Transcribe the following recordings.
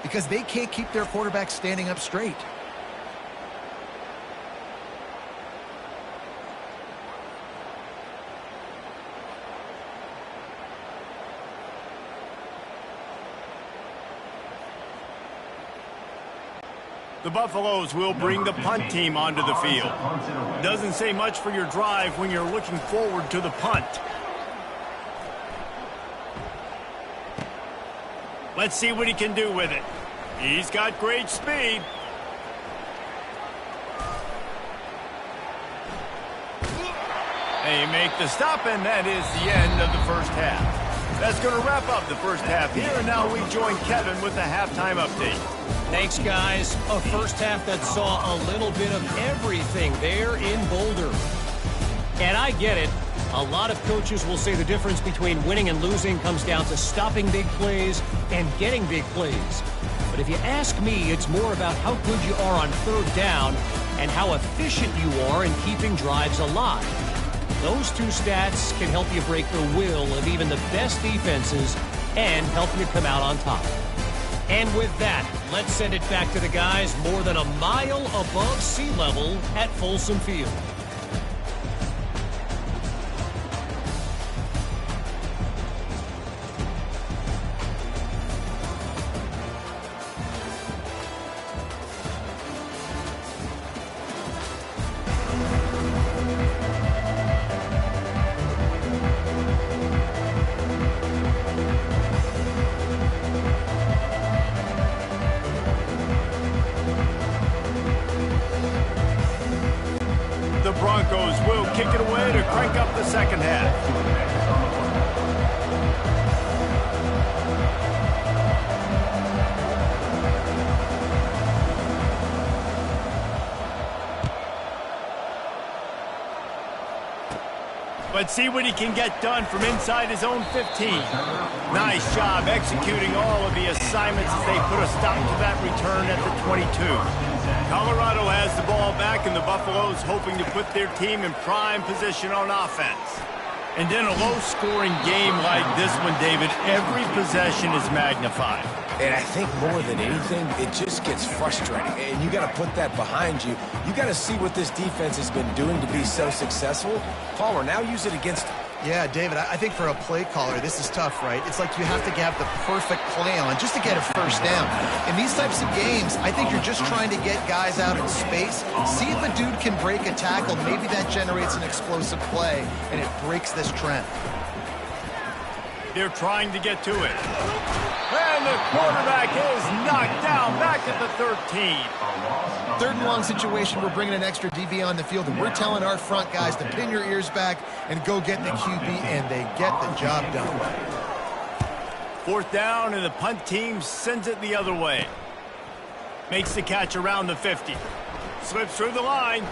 because they can't keep their quarterback standing up straight. The Buffaloes will bring the punt team onto the field. Doesn't say much for your drive when you're looking forward to the punt. Let's see what he can do with it. He's got great speed. They make the stop, and that is the end of the first half. That's going to wrap up the first half here, and now we join Kevin with the halftime update. Thanks, guys. A first half that saw a little bit of everything there in Boulder. And I get it. A lot of coaches will say the difference between winning and losing comes down to stopping big plays and getting big plays. But if you ask me, it's more about how good you are on third down and how efficient you are in keeping drives alive. Those two stats can help you break the will of even the best defenses and help you come out on top. And with that, let's send it back to the guys more than a mile above sea level at Folsom Field. The Broncos will kick it away to crank up the second half. Let's see what he can get done from inside his own 15. Nice job executing all of the assignments as they put a stop to that return at the 22. Colorado has the ball back, and the Buffaloes hoping to put their team in prime position on offense. And in a low-scoring game like this one, David, every possession is magnified. And I think more than anything, it just gets frustrating. And you got to put that behind you. You got to see what this defense has been doing to be so successful. Palmer, now use it against them. Yeah, David, I think for a play caller, this is tough, right? It's like you have to have the perfect play on just to get a first down. In these types of games, I think you're just trying to get guys out in space, see if a dude can break a tackle. Maybe that generates an explosive play, and it breaks this trend. They're trying to get to it. And the quarterback is knocked down back at the 13. Third and long situation, we're bringing an extra DB on the field, and we're telling our front guys to pin your ears back and go get the QB, and they get the job done. Fourth down, and the punt team sends it the other way. Makes the catch around the 50. Slips through the line.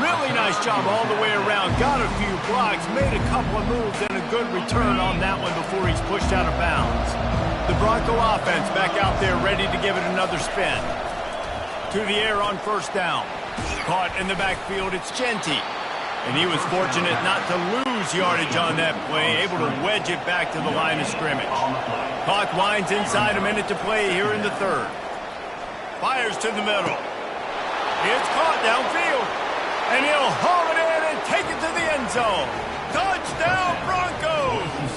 Really nice job all the way around. Got a few blocks, made a couple of moves, and a good return on that one before he's pushed out of bounds. The Bronco offense back out there ready to give it another spin. To the air on first down. Caught in the backfield, it's Genty. And he was fortunate not to lose yardage on that play, able to wedge it back to the line of scrimmage. Clock winds inside a minute to play here in the third. Fires to the middle. It's caught downfield. And he'll haul it in and take it to the end zone. Touchdown, Broncos!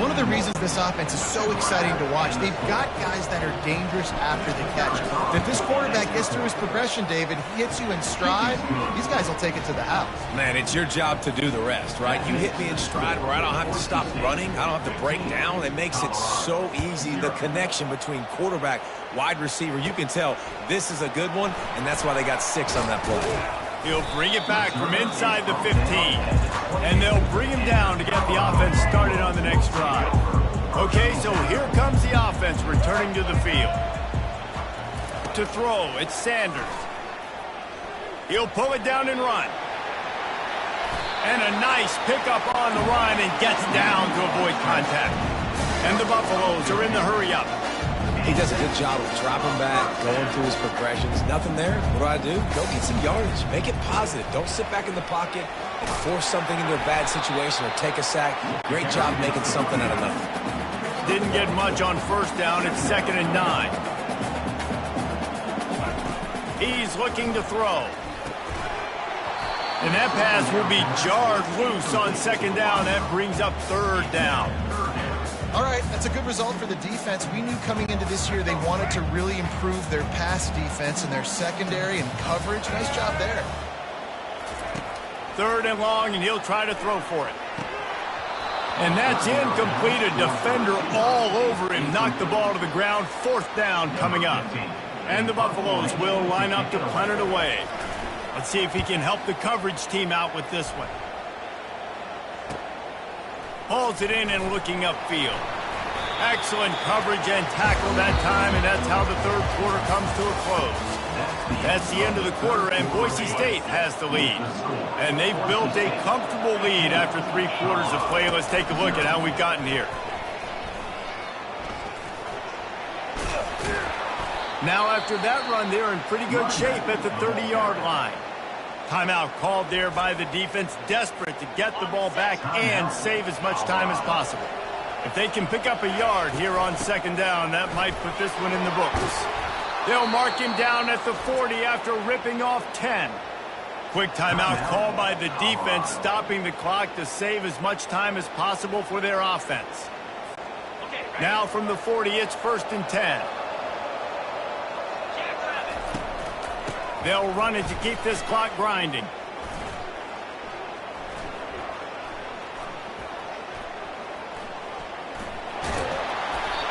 One of the reasons this offense is so exciting to watch, they've got guys that are dangerous after the catch. If this quarterback gets through his progression, David, he hits you in stride, these guys will take it to the house. Man, it's your job to do the rest, right? You hit me in stride where I don't have to stop running. I don't have to break down. It makes it so easy, the connection between quarterback, wide receiver. You can tell this is a good one, and that's why they got 6 on that play. He'll bring it back from inside the 15. And they'll bring him down to get the offense started on the next drive. Okay, so here comes the offense returning to the field. To throw, it's Sanders. He'll pull it down and run. And a nice pickup on the run and gets down to avoid contact. And the Buffaloes are in the hurry-up. He does a good job of dropping back, going through his progressions. Nothing there. What do? Go get some yardage. Make it positive. Don't sit back in the pocket. force something into a bad situation or take a sack. Great job making something out of nothing. Didn't get much on first down. It's 2nd and 9. He's looking to throw. And that pass will be jarred loose on 2nd down. That brings up 3rd down. All right, that's a good result for the defense. We knew coming into this year they wanted to really improve their pass defense and their secondary and coverage. Nice job there. 3rd and long, and he'll try to throw for it. And that's incomplete. A defender all over him. Knocked the ball to the ground. 4th down coming up. And the Buffaloes will line up to punt it away. Let's see if he can help the coverage team out with this one. Hauls it in and looking upfield. Excellent coverage and tackle that time, and that's how the 3rd quarter comes to a close. That's the end of the quarter, and Boise State has the lead. And they've built a comfortable lead after 3 quarters of play. Let's take a look at how we've gotten here. Now after that run, they're in pretty good shape at the 30-yard line. Timeout called there by the defense, desperate to get the ball back and save as much time as possible. If they can pick up a yard here on 2nd down, that might put this one in the books. They'll mark him down at the 40 after ripping off 10. Quick timeout called by the defense, stopping the clock to save as much time as possible for their offense. Now from the 40, it's 1st and 10. They'll run it to keep this clock grinding.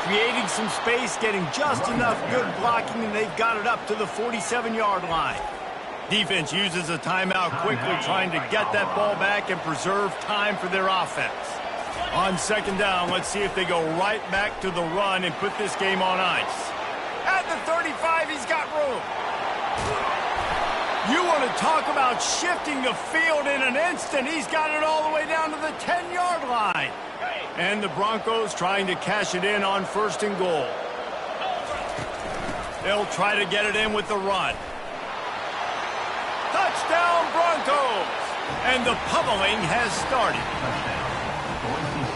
Creating some space, getting just enough good blocking, and they've got it up to the 47-yard line. Defense uses a timeout quickly, trying to get that ball back and preserve time for their offense. On 2nd down, let's see if they go right back to the run and put this game on ice. At the 35, he's got room. You want to talk about shifting the field in an instant. He's got it all the way down to the 10-yard line. And the Broncos trying to cash it in on 1st and goal. They'll try to get it in with the run. Touchdown, Broncos! And the pummeling has started.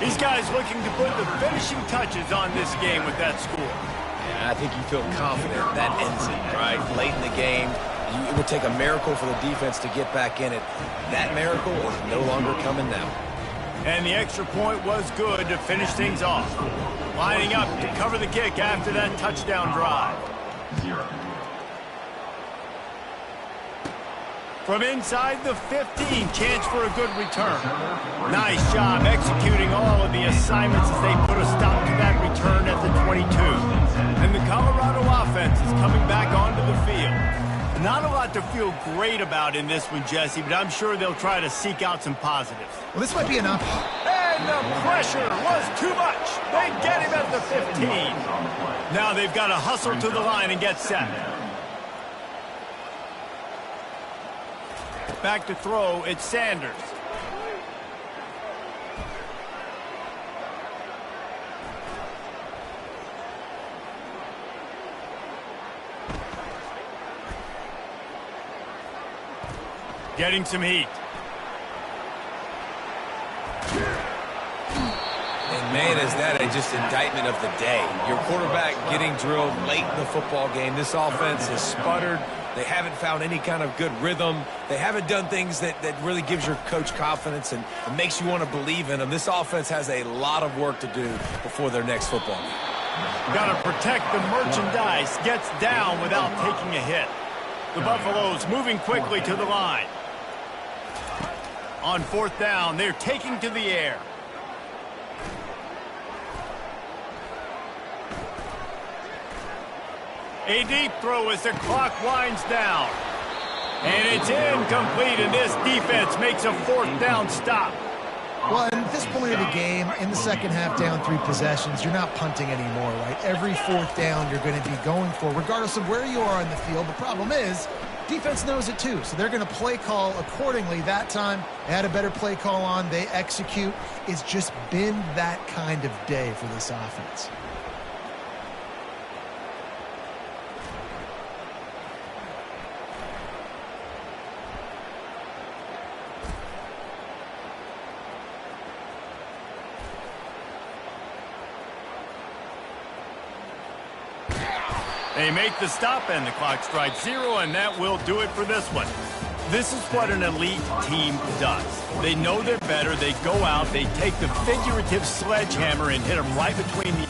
These guys looking to put the finishing touches on this game with that score. Yeah, I think you feel confident that ends it, right? Late in the game. It would take a miracle for the defense to get back in it. That miracle is no longer coming now. And the extra point was good to finish things off. Lining up to cover the kick after that touchdown drive. From inside the 15, chance for a good return. Nice job executing all of the assignments as they put a stop to that return at the 22. And the Colorado offense is coming back onto the field. Not a lot to feel great about in this one, Jesse, but I'm sure they'll try to seek out some positives. Well, this might be enough. And the pressure was too much. They get him at the 15. Now they've got to hustle to the line and get set. Back to throw, it's Sanders. Getting some heat. And man, is that just indictment of the day. Your quarterback getting drilled late in the football game. This offense has sputtered. They haven't found any kind of good rhythm. They haven't done things that really gives your coach confidence and makes you want to believe in them. This offense has a lot of work to do before their next football game. Got to protect the merchandise. Gets down without taking a hit. The Buffaloes moving quickly to the line. On 4th down, they're taking to the air. A deep throw as the clock winds down. And it's incomplete, and this defense makes a 4th down stop. Well, at this point of the game, in the second half, down 3 possessions, you're not punting anymore, right? Every 4th down you're going to be going for, regardless of where you are on the field. The problem is, defense knows it too, so they're going to play call accordingly. That time, they had a better play call on. They execute. It's just been that kind of day for this offense. They make the stop, and the clock strikes 0, and that will do it for this one. This is what an elite team does. They know they're better. They go out, they take the figurative sledgehammer and hit them right between the...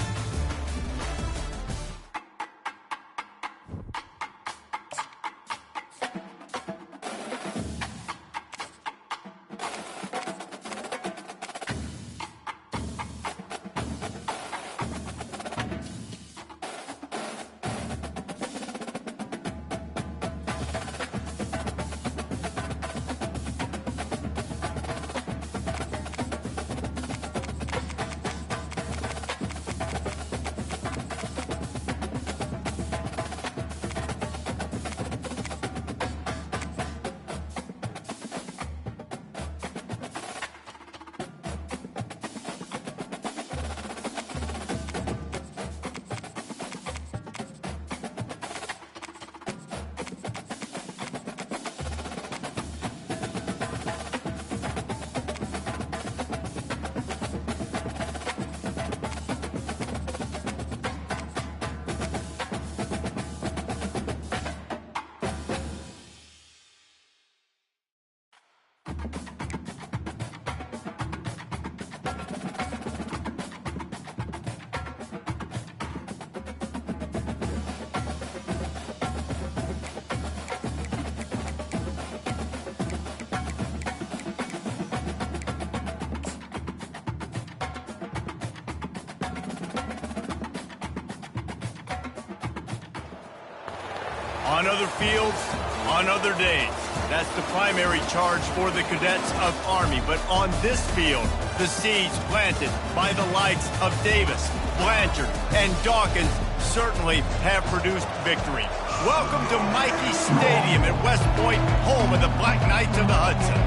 On other fields, on other days. That's the primary charge for the cadets of Army. But on this field, the seeds planted by the likes of Davis, Blanchard, and Dawkins certainly have produced victory. Welcome to Michie Stadium at West Point, home of the Black Knights of the Hudson.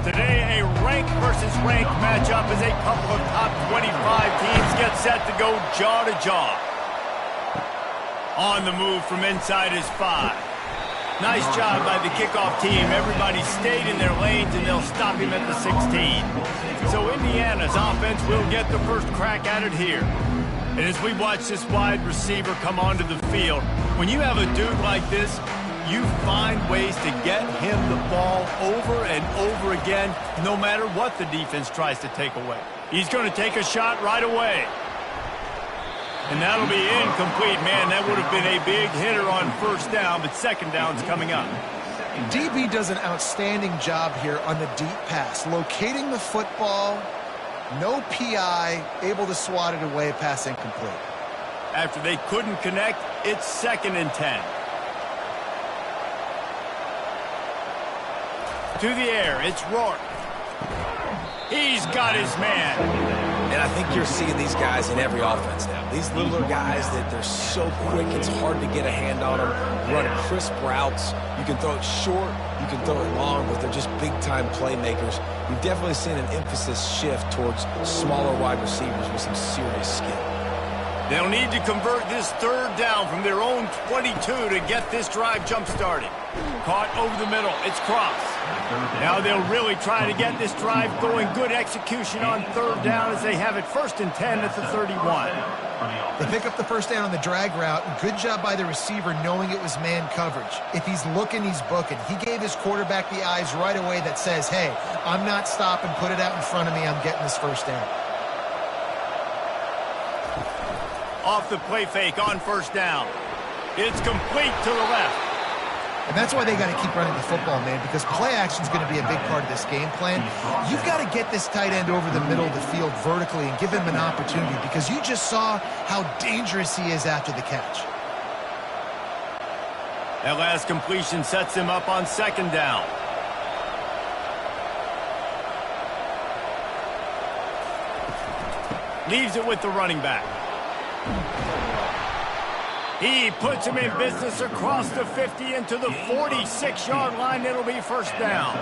Today, a rank versus rank matchup as a couple of top 25 teams get set to go jaw to jaw. On the move from inside his 5. Nice job by the kickoff team. Everybody stayed in their lanes, and they'll stop him at the 16. So Indiana's offense will get the first crack at it here. And as we watch this wide receiver come onto the field, when you have a dude like this, you find ways to get him the ball over and over again, no matter what the defense tries to take away. He's going to take a shot right away. And that'll be incomplete, man. That would have been a big hitter on first down, but second down's coming up. DB does an outstanding job here on the deep pass, locating the football, no PI, able to swat it away, pass incomplete. After they couldn't connect, it's 2nd and 10. To the air, it's Rourke. He's got his man. And I think you're seeing these guys in every offense now. These littler guys that they're so quick, it's hard to get a hand on them. Run crisp routes. You can throw it short, you can throw it long, but they're just big-time playmakers. We've definitely seen an emphasis shift towards smaller wide receivers with some serious skill. They'll need to convert this 3rd down from their own 22 to get this drive jump-started. Caught over the middle. It's Cross. Now they'll really try to get this drive going. Good execution on 3rd down as they have it 1st and 10 at the 31. They pick up the first down on the drag route. Good job by the receiver knowing it was man coverage. If he's looking, he's booking. He gave his quarterback the eyes right away that says, hey, I'm not stopping. Put it out in front of me. I'm getting this first down. Off the play fake on 1st down. It's complete to the left. And that's why they got to keep running the football, man, because play action is going to be a big part of this game plan. You've got to get this tight end over the middle of the field vertically and give him an opportunity, because you just saw how dangerous he is after the catch. That last completion sets him up on 2nd down. Leaves it with the running back. He puts him in business across the 50 into the 46-yard line. It'll be 1st down.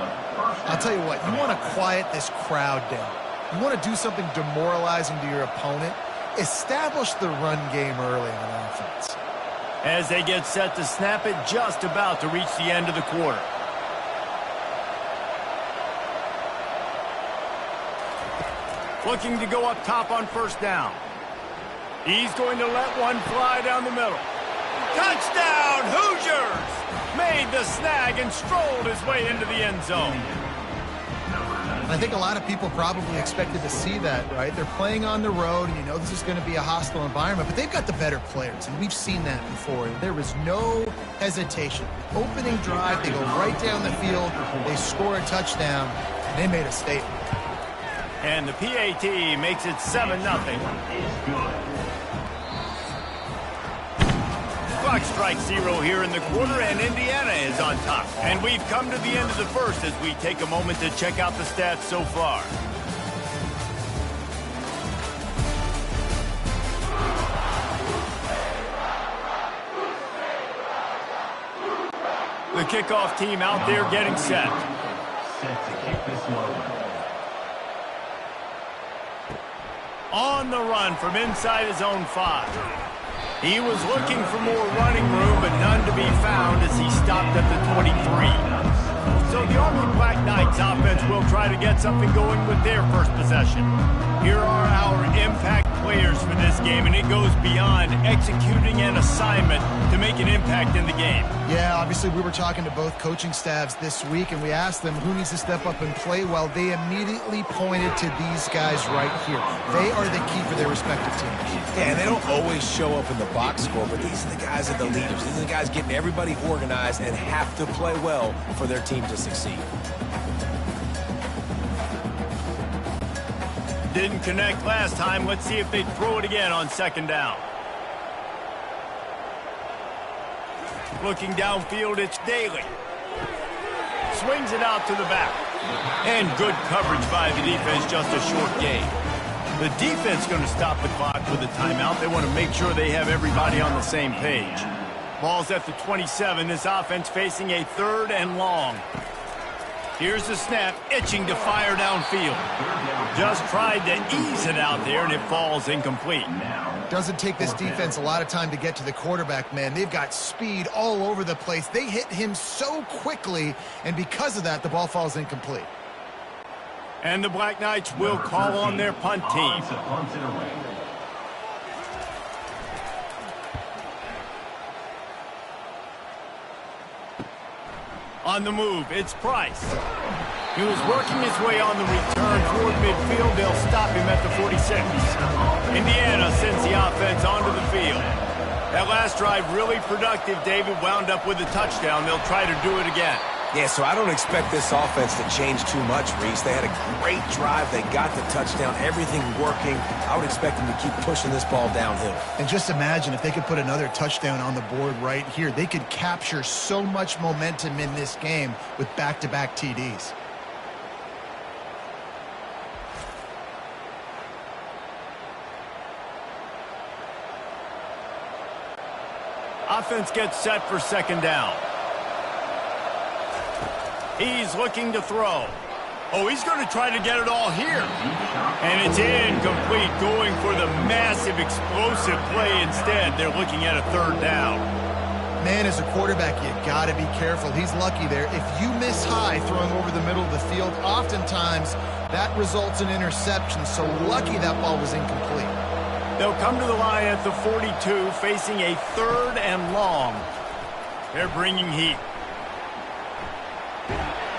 I'll tell you what, you want to quiet this crowd down. You want to do something demoralizing to your opponent. Establish the run game early in an offense. As they get set to snap it, just about to reach the end of the quarter. Looking to go up top on 1st down. He's going to let one fly down the middle. Touchdown, Hoosiers! Made the snag and strolled his way into the end zone. I think a lot of people probably expected to see that, right? They're playing on the road, and you know this is going to be a hostile environment, but they've got the better players, and we've seen that before. And there was no hesitation. Opening drive, they go right down the field, they score a touchdown, and they made a statement. And the PAT makes it 7-0. Clock strikes 0 here in the quarter, and Indiana is on top. And we've come to the end of the first as we take a moment to check out the stats so far. The kickoff team out there getting set. Set to kick this one. On the run from inside his own 5. He was looking for more running room, but none to be found as he stopped at the 23. So the Army Black Knights offense will try to get something going with their first possession. Here are our impact players for this game, and it goes beyond executing an assignment to make an impact in the game. Yeah, obviously we were talking to both coaching staffs this week, and we asked them who needs to step up and play well. They immediately pointed to these guys right here. They are the key for their respective teams. Yeah, and they don't always show up in the box score, but these are the guys that are the leaders. These are the guys getting everybody organized and have to play well for their team to succeed. Didn't connect last time. Let's see if they throw it again on second down. Looking downfield, it's Daly. Swings it out to the back. And good coverage by the defense, just a short gain. The defense going to stop the clock with a timeout. They want to make sure they have everybody on the same page. Ball's at the 27. This offense facing a 3rd and long. Here's the snap, itching to fire downfield. Just tried to ease it out there, and it falls incomplete. Doesn't take this defense a lot of time to get to the quarterback, man. They've got speed all over the place. They hit him so quickly, and because of that, the ball falls incomplete. And the Black Knights will call on their punt team. On the move, it's Price. He was working his way on the return toward midfield. They'll stop him at the 46. Indiana sends the offense onto the field. That last drive really productive. David wound up with a touchdown. They'll try to do it again. Yeah, so I don't expect this offense to change too much, Reese. They had a great drive. They got the touchdown, everything working. I would expect them to keep pushing this ball downhill. And just imagine if they could put another touchdown on the board right here. They could capture so much momentum in this game with back-to-back TDs. Offense gets set for second down. He's looking to throw. Oh, he's going to try to get it all here. And it's incomplete, going for the massive explosive play instead. They're looking at a 3rd down. Man, as a quarterback, you got to be careful. He's lucky there. If you miss high throwing over the middle of the field, oftentimes that results in interception. So lucky that ball was incomplete. They'll come to the line at the 42, facing a 3rd and long. They're bringing heat.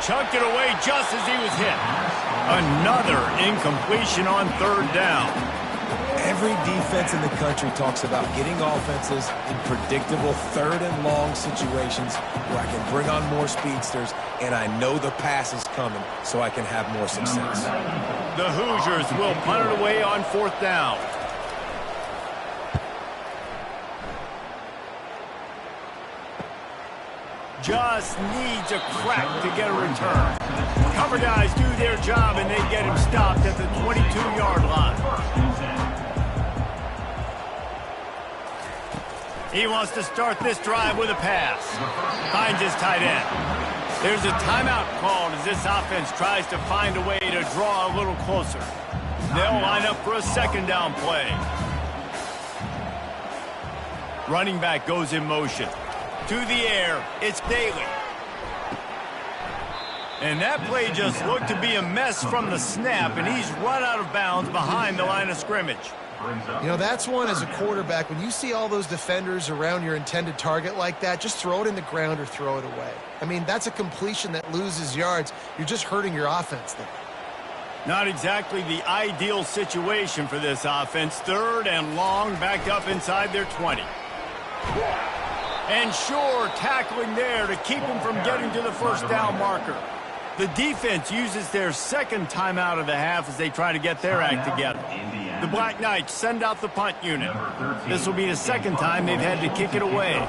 Chucked it away just as he was hit. Another incompletion on 3rd down. Every defense in the country talks about getting offenses in predictable 3rd and long situations where I can bring on more speedsters and I know the pass is coming so I can have more success. The Hoosiers will punt it away on 4th down. Just needs a crack to get a return. Cover guys do their job, and they get him stopped at the 22-yard line. He wants to start this drive with a pass. Finds his tight end. There's a timeout called as this offense tries to find a way to draw a little closer. They'll line up for a second down play. Running back goes in motion. To the air, it's Daly. And that play just looked to be a mess from the snap, and he's run out of bounds behind the line of scrimmage. You know, that's one as a quarterback. When you see all those defenders around your intended target like that, just throw it in the ground or throw it away. I mean, that's a completion that loses yards. You're just hurting your offense there. Not exactly the ideal situation for this offense. 3rd and long, backed up inside their 20. And sure, tackling there to keep him from getting to the first down marker. The defense uses their 2nd timeout of the half as they try to get their act together. The Black Knights send out the punt unit. This will be the 2nd time they've had to kick it away.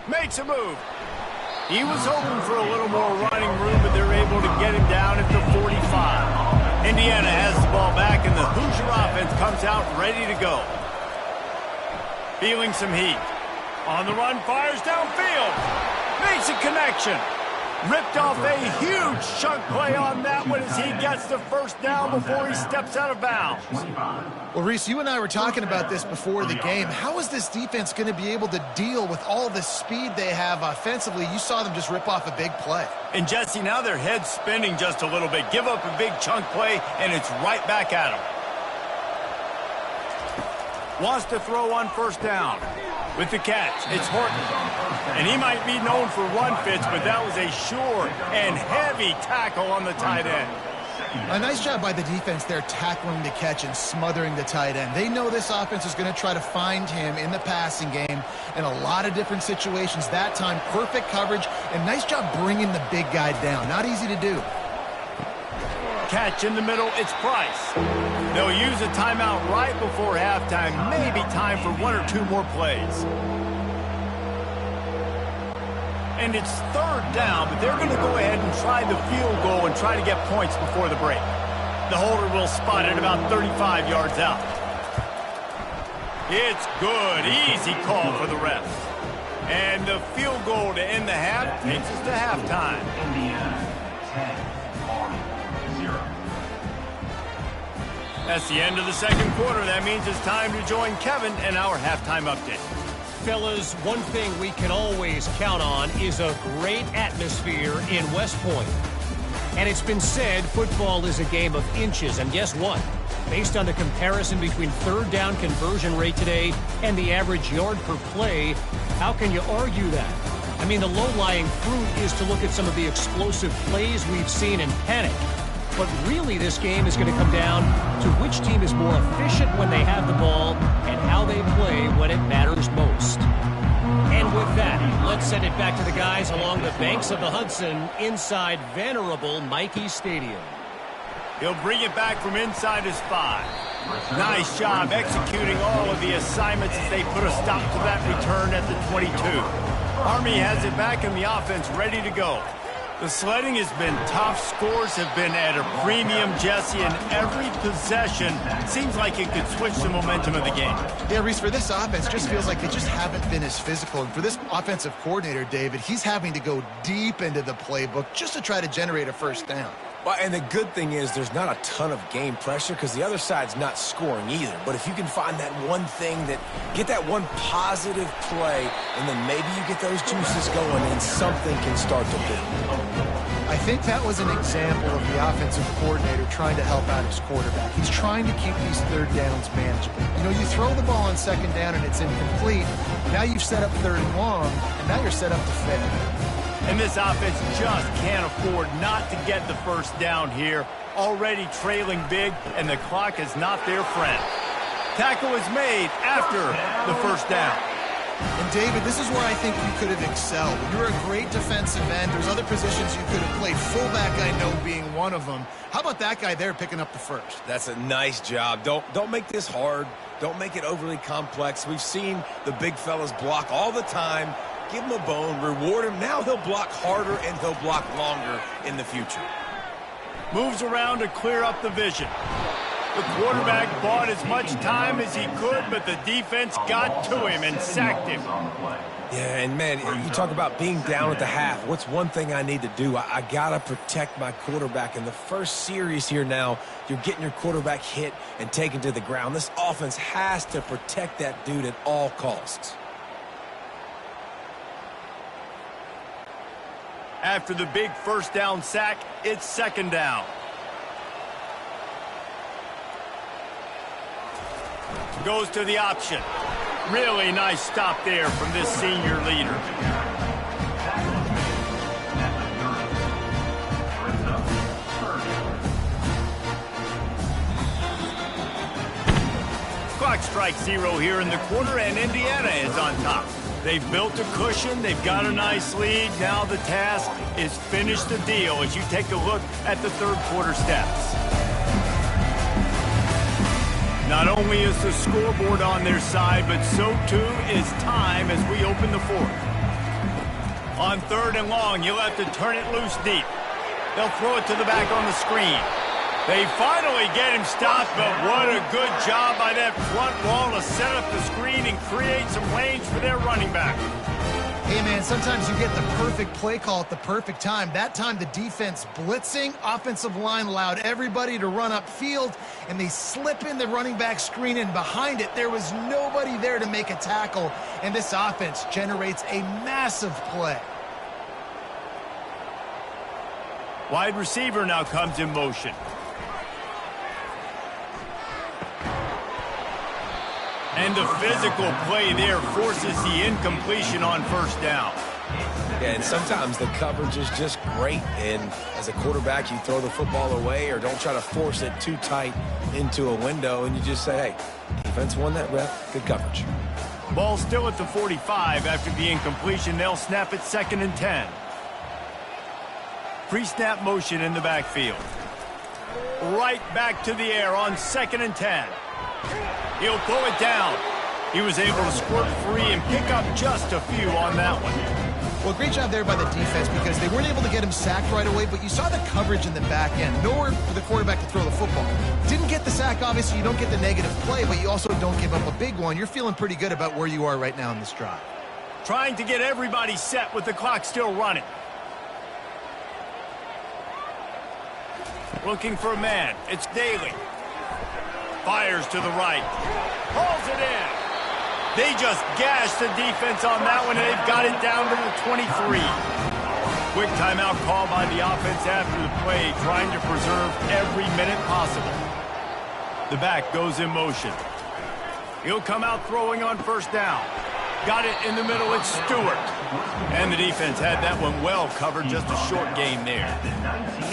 Makes a move. He was hoping for a little more running room, but they're able to get him down at the 45. Indiana has the ball back, and the Hoosier offense comes out ready to go. Feeling some heat. On the run, fires downfield. Makes a connection. Ripped off a huge chunk play on that one as he gets the first down before he steps out of bounds. Well, Reese, you and I were talking about this before the game. How is this defense going to be able to deal with all the speed they have offensively? You saw them just rip off a big play. And, Jesse, now their head's spinning just a little bit. Give up a big chunk play, and it's right back at him. Wants to throw on first down. With the catch, it's Horton. And he might be known for run fits, but that was a sure and heavy tackle on the tight end. A nice job by the defense there tackling the catch and smothering the tight end. They know this offense is going to try to find him in the passing game in a lot of different situations. That time, perfect coverage, and nice job bringing the big guy down. Not easy to do. Catch in the middle, it's Price. They'll use a timeout right before halftime. Maybe time for 1 or 2 more plays. And it's 3rd down, but they're going to go ahead and try the field goal and try to get points before the break. The holder will spot it about 35 yards out. It's good. Easy call for the refs. And the field goal to end the half takes us to halftime. Indiana, 10. That's the end of the 2nd quarter. That means it's time to join Kevin and our halftime update. Fellas, one thing we can always count on is a great atmosphere in West Point. And it's been said football is a game of inches. And guess what? Based on the comparison between 3rd down conversion rate today and the average yard per play, how can you argue that? I mean, the low-lying fruit is to look at some of the explosive plays we've seen in panic. But really, this game is going to come down to which team is more efficient when they have the ball and how they play when it matters most. And with that, let's send it back to the guys along the banks of the Hudson inside venerable Michie Stadium. He'll bring it back from inside his 5. Nice job executing all of the assignments as they put a stop to that return at the 22. Army has it back in the offense ready to go. The sledding has been tough. Scores have been at a premium, Jesse, and every possession seems like it could switch the momentum of the game. Yeah, Reese, for this offense, just feels like they just haven't been as physical. And for this offensive coordinator, David, he's having to go deep into the playbook just to try to generate a first down. Well, and the good thing is there's not a ton of game pressure because the other side's not scoring either. But if you can find that one thing get that one positive play, and then maybe you get those juices going and something can start to build. I think that was an example of the offensive coordinator trying to help out his quarterback. He's trying to keep these 3rd downs manageable. You know, you throw the ball on 2nd down and it's incomplete. Now you've set up 3rd and long, and now you're set up to fail. And this offense just can't afford not to get the first down here. Already trailing big, and the clock is not their friend. Tackle is made after the first down. And, David, this is where I think you could have excelled. You're a great defensive end. There's other positions you could have played. Fullback, I know, being one of them. How about that guy there picking up the first? That's a nice job. Don't make this hard. Don't make it overly complex. We've seen the big fellas block all the time. Give him a bone, reward him. Now he'll block harder and he'll block longer in the future. Moves around to clear up the vision. The quarterback bought as much time as he could, but the defense got to him and sacked him. Yeah, and man, you talk about being down at the half. What's one thing I need to do? I got to protect my quarterback. In the first series here now, you're getting your quarterback hit and taken to the ground. This offense has to protect that dude at all costs. After the big first down sack, it's second down. Goes to the option. Really nice stop there from this senior leader. Clock strikes 0 here in the quarter, and Indiana is on top. They've built a cushion. They've got a nice lead. Now the task is finish the deal as you take a look at the third quarter stats. Not only is the scoreboard on their side, but so too is time as we open the fourth. On third and long, you'll have to turn it loose deep. They'll throw it to the back on the screen. They finally get him stopped, but what a good job by that front wall to set up the screen and create some lanes for their running back. Hey, man, sometimes you get the perfect play call at the perfect time. That time, the defense blitzing, offensive line allowed everybody to run upfield, and they slip in the running back screen, and behind it, there was nobody there to make a tackle, and this offense generates a massive play. Wide receiver now comes in motion. And the physical play there forces the incompletion on first down. Yeah, and sometimes the coverage is just great. And as a quarterback, you throw the football away or don't try to force it too tight into a window. And you just say, hey, defense won that rep. Good coverage. Ball still at the 45 after the incompletion. They'll snap it 2nd and 10. Pre-snap motion in the backfield. Right back to the air on 2nd and 10. He'll pull it down. He was able to squirt free and pick up just a few on that one. Well, great job there by the defense because they weren't able to get him sacked right away, but you saw the coverage in the back end. Nowhere for the quarterback to throw the football. Didn't get the sack, obviously. You don't get the negative play, but you also don't give up a big one. You're feeling pretty good about where you are right now in this drive. Trying to get everybody set with the clock still running. Looking for a man. It's Daly. Fires to the right. Hauls it in. They just gashed the defense on that one, and they've got it down to the 23. Quick timeout call by the offense after the play, trying to preserve every minute possible. The back goes in motion. He'll come out throwing on first down. Got it in the middle. It's Stewart. And the defense had that one well covered. Just a short game there.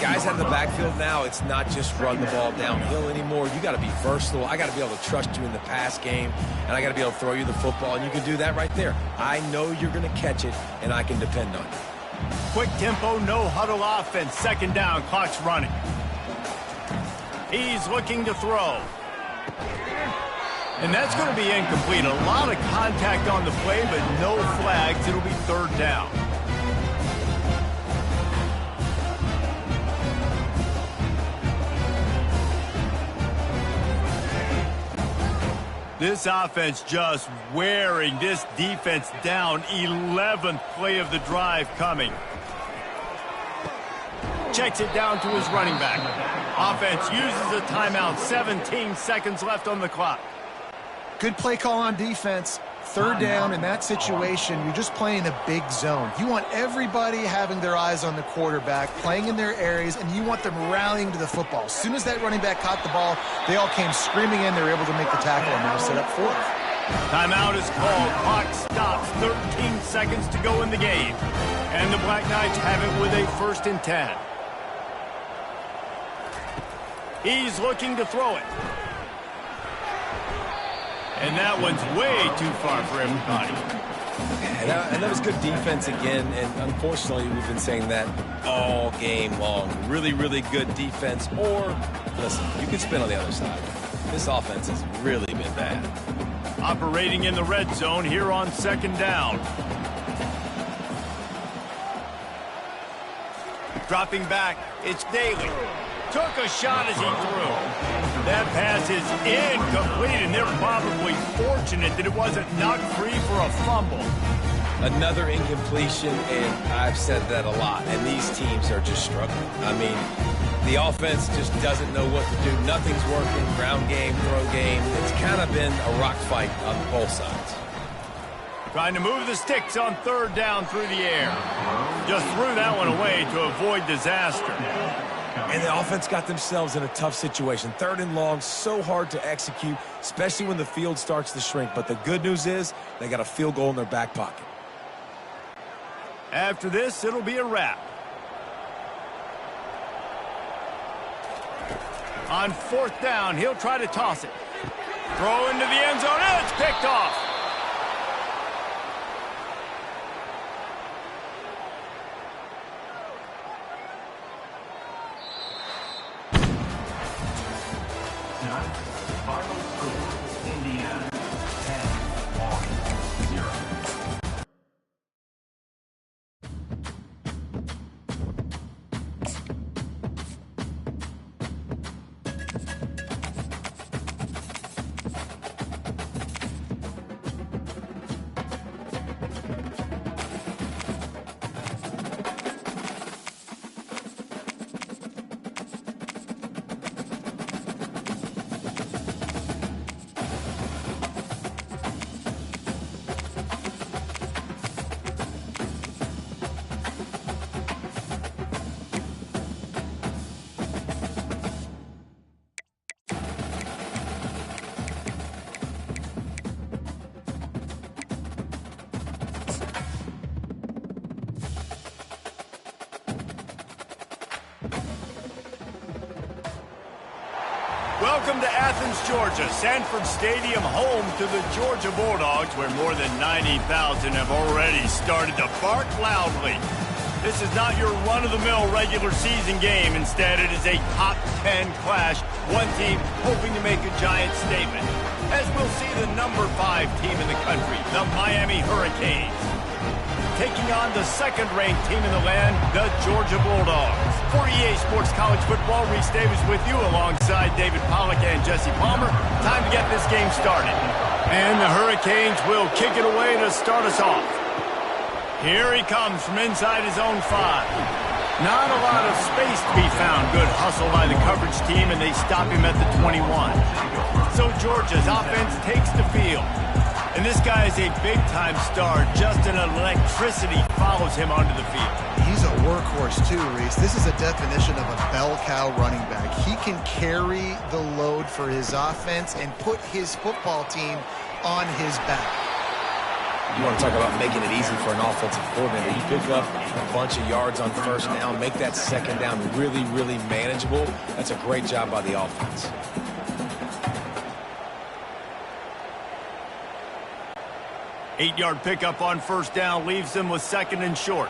Guys out of the backfield now, it's not just run the ball downhill anymore. You got to be versatile. I got to be able to trust you in the pass game, and I got to be able to throw you the football, and you can do that right there. I know you're going to catch it, and I can depend on you. Quick tempo, no huddle offense. 2nd down, clock's running. He's looking to throw. And that's going to be incomplete. A lot of contact on the play, but no flags. It'll be 3rd down. This offense just wearing this defense down. 11th play of the drive coming. Checks it down to his running back. Offense uses a timeout. 17 seconds left on the clock. Good play call on defense. 3rd down in that situation, you're just playing a big zone. You want everybody having their eyes on the quarterback, playing in their areas, and you want them rallying to the football. As soon as that running back caught the ball, they all came screaming in. They were able to make the tackle and now set up 4th. Timeout is called. Clock stops. 13 seconds to go in the game. And the Black Knights have it with a 1st and 10. He's looking to throw it. And that one's way too far for everybody. And that was good defense again, and unfortunately we've been saying that all game long. Really, really good defense, or, listen, you can spin on the other side. This offense has really been bad. Operating in the red zone here on 2nd down. Dropping back, it's Daly. Took a shot as he threw. That pass is incomplete, and they're probably fortunate that it wasn't knocked free for a fumble. Another incompletion, and I've said that a lot, and these teams are just struggling. I mean, the offense just doesn't know what to do. Nothing's working. Ground game, throw game. It's kind of been a rock fight on both sides. Trying to move the sticks on third down through the air. Just threw that one away to avoid disaster. And the offense got themselves in a tough situation. 3rd and long, so hard to execute, especially when the field starts to shrink. But the good news is they got a field goal in their back pocket. After this, it'll be a wrap. On 4th down, he'll try to toss it. Throw into the end zone, and it's picked off. Final score, Indiana 10-0. Welcome to Athens, Georgia, Sanford Stadium, home to the Georgia Bulldogs, where more than 90,000 have already started to bark loudly. This is not your run-of-the-mill regular season game. Instead, it is a top 10 clash, one team hoping to make a giant statement. As we'll see the number 5 team in the country, the Miami Hurricanes, taking on the 2nd-ranked team in the land, the Georgia Bulldogs. For EA Sports College Football, Reese Davis with you alongside David Pollack and Jesse Palmer. Time to get this game started. And the Hurricanes will kick it away to start us off. Here he comes from inside his own 5. Not a lot of space to be found. Good hustle by the coverage team, and they stop him at the 21. So Georgia's offense takes the field. And this guy is a big-time star. Just an electricity follows him onto the field. He's a workhorse too, Reese. This is a definition of a bell cow running back. He can carry the load for his offense and put his football team on his back. You want to talk about making it easy for an offensive coordinator. You pick up a bunch of yards on 1st down, make that 2nd down really, really manageable. That's a great job by the offense. Eight-yard pickup on 1st down leaves them with 2nd and short.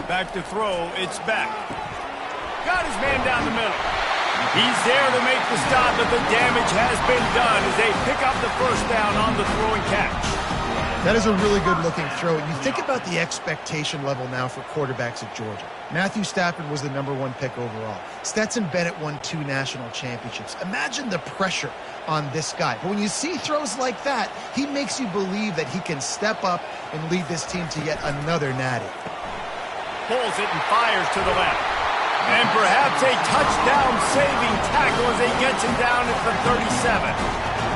Back to throw, it's back. Got his man down the middle. He's there to make the stop, but the damage has been done as they pick up the 1st down on the throw and catch. That is a really good-looking throw. You think about the expectation level now for quarterbacks at Georgia. Matthew Stafford was the #1 pick overall. Stetson Bennett won 2 national championships. Imagine the pressure on this guy. But when you see throws like that, he makes you believe that he can step up and lead this team to yet another natty. Pulls it and fires to the left. And perhaps a touchdown-saving tackle as he gets him down at the 37.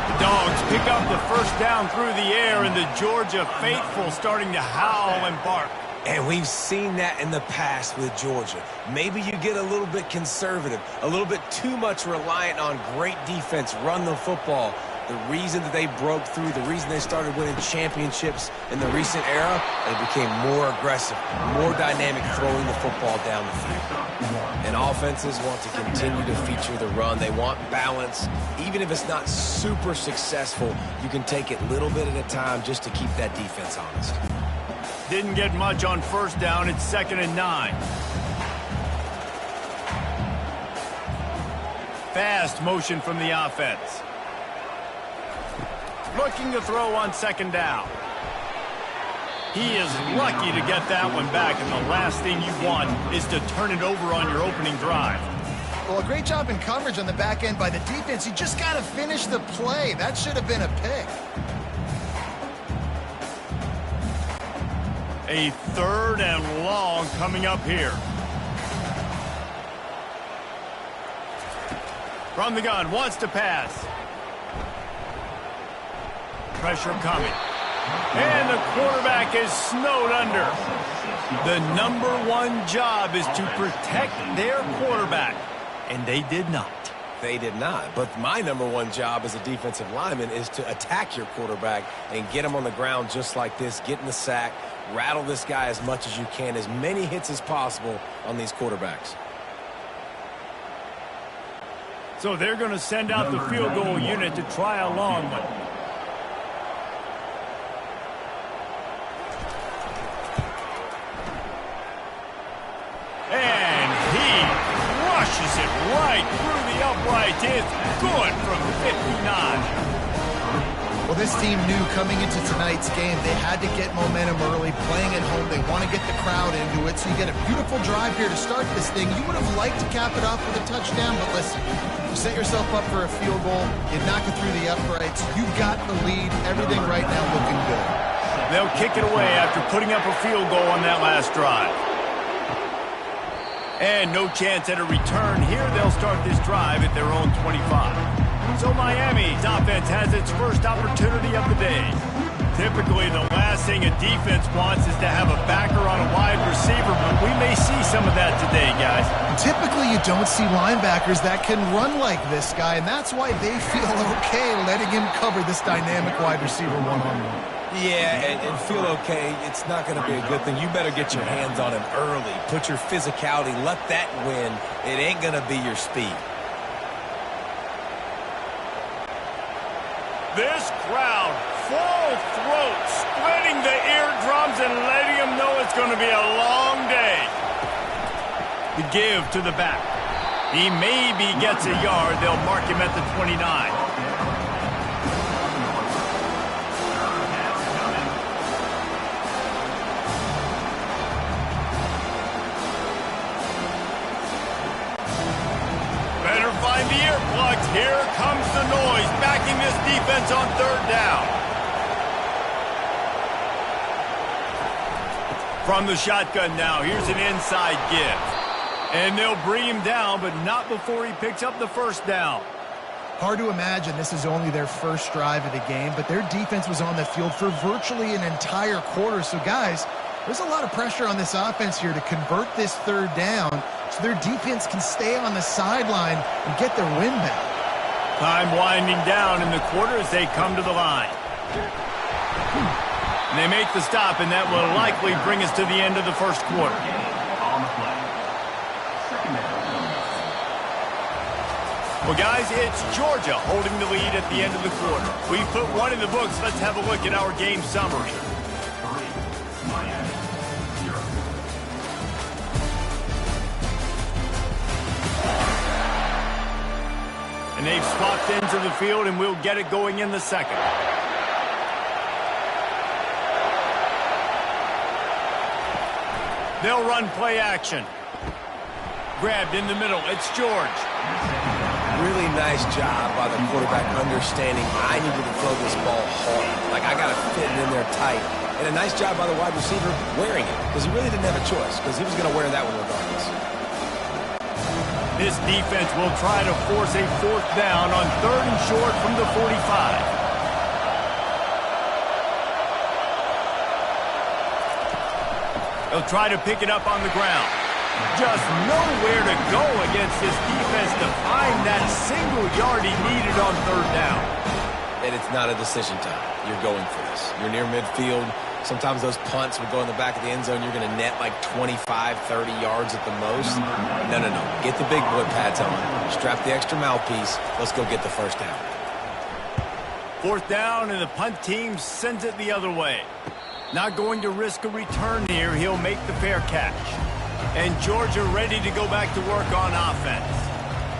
The Dogs pick up the 1st down through the air, and the Georgia faithful starting to howl and bark. And we've seen that in the past with Georgia. Maybe you get a little bit conservative, a little bit too much reliant on great defense, run the football. The reason that they broke through, the reason they started winning championships in the recent era, they became more aggressive, more dynamic throwing the football down the field. And offenses want to continue to feature the run. They want balance. Even if it's not super successful, you can take it little bit at a time just to keep that defense honest. Didn't get much on 1st down. It's 2nd and 9. Fast motion from the offense. Looking to throw on 2nd down. He is lucky to get that one back, and the last thing you want is to turn it over on your opening drive. Well, a great job in coverage on the back end by the defense. You just got to finish the play. That should have been a pick. A 3rd and long coming up here. From the gun, wants to pass. Pressure coming. And the quarterback is snowed under. The #1 job is to protect their quarterback, and they did not. They did not. But my #1 job as a defensive lineman is to attack your quarterback and get him on the ground just like this, get in the sack, rattle this guy as much as you can, as many hits as possible on these quarterbacks. So they're going to send out the field goal unit to try a long one. And he rushes it right through the upright. It's good from 59. Well, this team knew coming into tonight's game they had to get momentum early, playing at home. They want to get the crowd into it, so you get a beautiful drive here to start this thing. You would have liked to cap it off with a touchdown, but listen, you set yourself up for a field goal, you knock it through the uprights, you got the lead, everything right now looking good. They'll kick it away after putting up a field goal on that last drive. And no chance at a return here. They'll start this drive at their own 25. So Miami's offense has its first opportunity of the day. Typically, the last thing a defense wants is to have a backer on a wide receiver, but we may see some of that today, guys. Typically, you don't see linebackers that can run like this guy, and that's why they feel okay letting him cover this dynamic wide receiver one-on-one. Yeah, and feel okay. It's not going to be a good thing. You better get your hands on him early. Put your physicality. Let that win. It ain't going to be your speed. This crowd, full throat, spreading the eardrums and letting them know it's going to be a long day. The give to the back. He maybe gets a yard. They'll mark him at the 29. Find the earplugs. Here comes the noise, backing this defense on third down. From the shotgun now, here's an inside give. And they'll bring him down, but not before he picks up the first down. Hard to imagine this is only their first drive of the game, but their defense was on the field for virtually an entire quarter. So, guys, there's a lot of pressure on this offense here to convert this third down so their defense can stay on the sideline and get their win back. Time winding down in the quarter as they come to the line. And they make the stop, and that will likely bring us to the end of the first quarter. On the play. Second down. Well, guys, it's Georgia holding the lead at the end of the quarter. We put one in the books. Let's have a look at our game summary. And they've swapped into the field, and we'll get it going in the second. They'll run play action. Grabbed in the middle. It's George. Really nice job by the quarterback understanding I needed to throw this ball hard. Like, I got to fit it in there tight. And a nice job by the wide receiver wearing it, because he really didn't have a choice, because he was going to wear that one regardless. This defense will try to force a fourth down on third and short from the 45. They'll try to pick it up on the ground. Just nowhere to go against this defense to find that single yard he needed on third down. And it's not a decision time. You're going for this. You're near midfield. Sometimes those punts would go in the back of the end zone. You're going to net like 25, 30 yards at the most. No. Get the big boy pads on. Strap the extra mouthpiece. Let's go get the first down. Fourth down, and the punt team sends it the other way. Not going to risk a return here. He'll make the fair catch. And Georgia ready to go back to work on offense.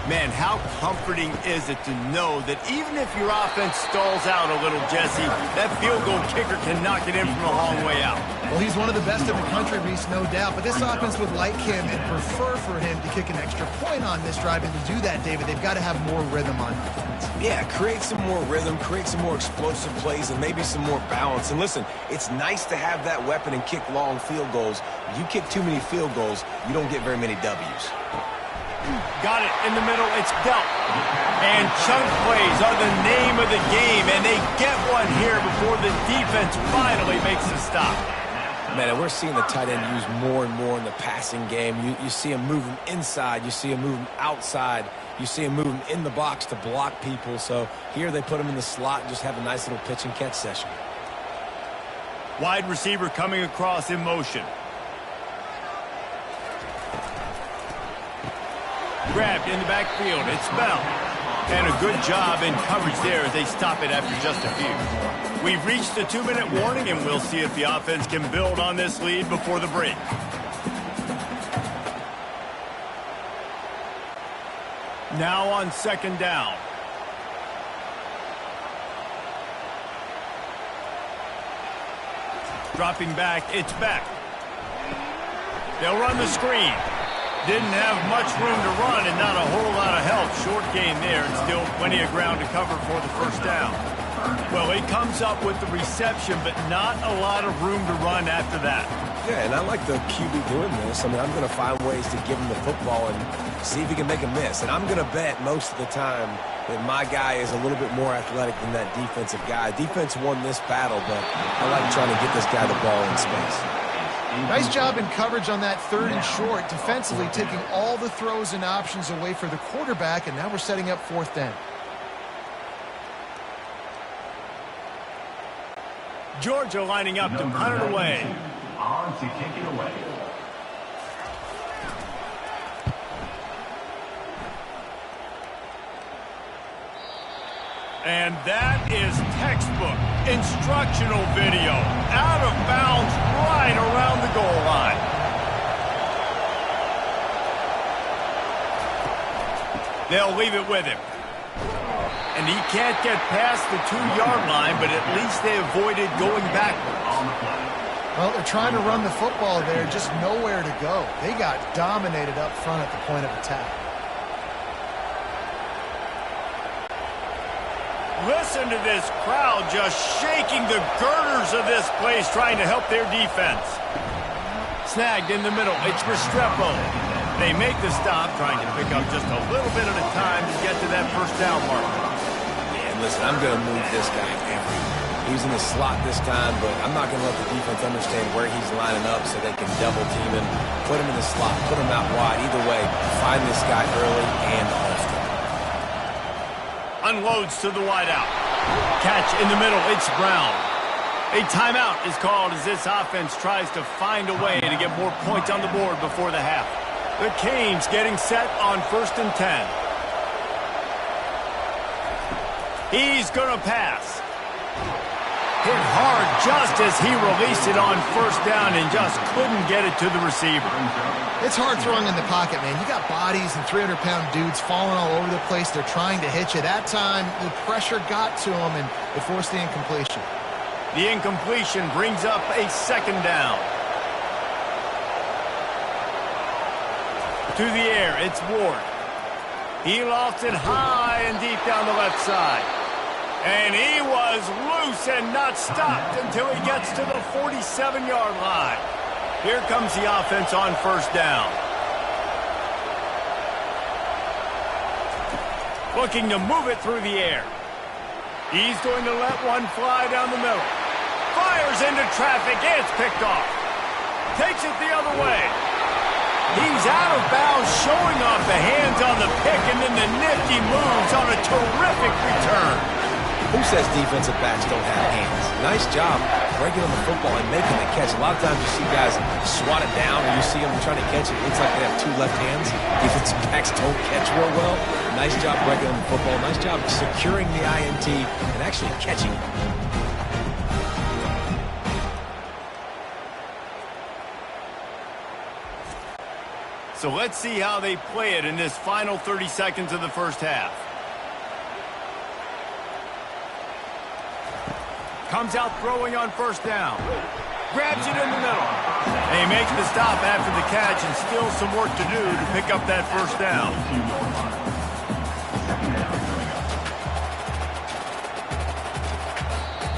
Man, how comforting is it to know that even if your offense stalls out a little, Jesse, that field goal kicker can knock it in from a long way out. Well, he's one of the best in the country, Reese, no doubt. But this offense would like him and prefer for him to kick an extra point on this drive. And to do that, David, they've got to have more rhythm on offense. Yeah, create some more rhythm, create some more explosive plays, and maybe some more balance. And listen, it's nice to have that weapon and kick long field goals. If you kick too many field goals, you don't get very many W's. Got it in the middle. It's dealt. And chunk plays are the name of the game, and they get one here before the defense finally makes a stop. Man, and we're seeing the tight end used more and more in the passing game. You see him moving inside. You see him moving outside. You see him moving in the box to block people. So here they put him in the slot and just have a nice little pitch and catch session. Wide receiver coming across in motion. Grabbed in the backfield. It's Bell. And a good job in coverage there as they stop it after just a few. We've reached the 2-minute warning, and we'll see if the offense can build on this lead before the break. Now on second down. Dropping back, it's back. They'll run the screen. Didn't have much room to run and not a whole lot of help. Short gain there and still plenty of ground to cover for the first down. Well, he comes up with the reception, but not a lot of room to run after that. Yeah, and I like the QB doing this. I mean, I'm going to find ways to give him the football and see if he can make a miss. And I'm going to bet most of the time that my guy is a little bit more athletic than that defensive guy. Defense won this battle, but I like trying to get this guy the ball in space. Nice job in coverage on that 3rd and short, defensively taking all the throws and options away for the quarterback, and now we're setting up 4th down. Georgia lining up to punt it away. On to kick it away. And that is textbook instructional video. Out of bounds right around the goal line. They'll leave it with him. And he can't get past the 2-yard line, but at least they avoided going backwards. Well, they're trying to run the football there, just nowhere to go. They got dominated up front at the point of attack. Listen to this crowd just shaking the girders of this place, trying to help their defense. Snagged in the middle. It's Restrepo. They make the stop, trying to pick up just a little bit at a time to get to that first down mark. Yeah, and listen, I'm going to move this guy everywhere. He's in the slot this time, but I'm not going to let the defense understand where he's lining up so they can double team him, put him in the slot, put him out wide. Either way, find this guy early and often. Unloads to the wideout. Catch in the middle. It's Brown. A timeout is called as this offense tries to find a way to get more points on the board before the half. The Canes getting set on 1st and 10. He's going to pass. Hit hard just as he released it on 1st down and just couldn't get it to the receiver. It's hard throwing in the pocket, man. You got bodies and 300-pound dudes falling all over the place. They're trying to hit you. That time, the pressure got to him, and it forced the incompletion. The incompletion brings up a 2nd down. To the air, it's Ward. He lofts it high and deep down the left side. And he was loose and not stopped until he gets to the 47-yard line. Here comes the offense on 1st down. Looking to move it through the air. He's going to let one fly down the middle. Fires into traffic. It's picked off. Takes it the other way. He's out of bounds, showing off the hands on the pick, and then the nifty moves on a terrific return. Who says defensive backs don't have hands? Nice job breaking on the football and making the catch. A lot of times you see guys swat it down, or you see them trying to catch it. It looks like they have 2 left hands. Defensive backs don't catch real well. Nice job breaking on the football. Nice job securing the INT and actually catching it. So let's see how they play it in this final 30 seconds of the first half. Comes out throwing on 1st down. Grabs it in the middle. And he makes the stop after the catch, and still some work to do to pick up that 1st down.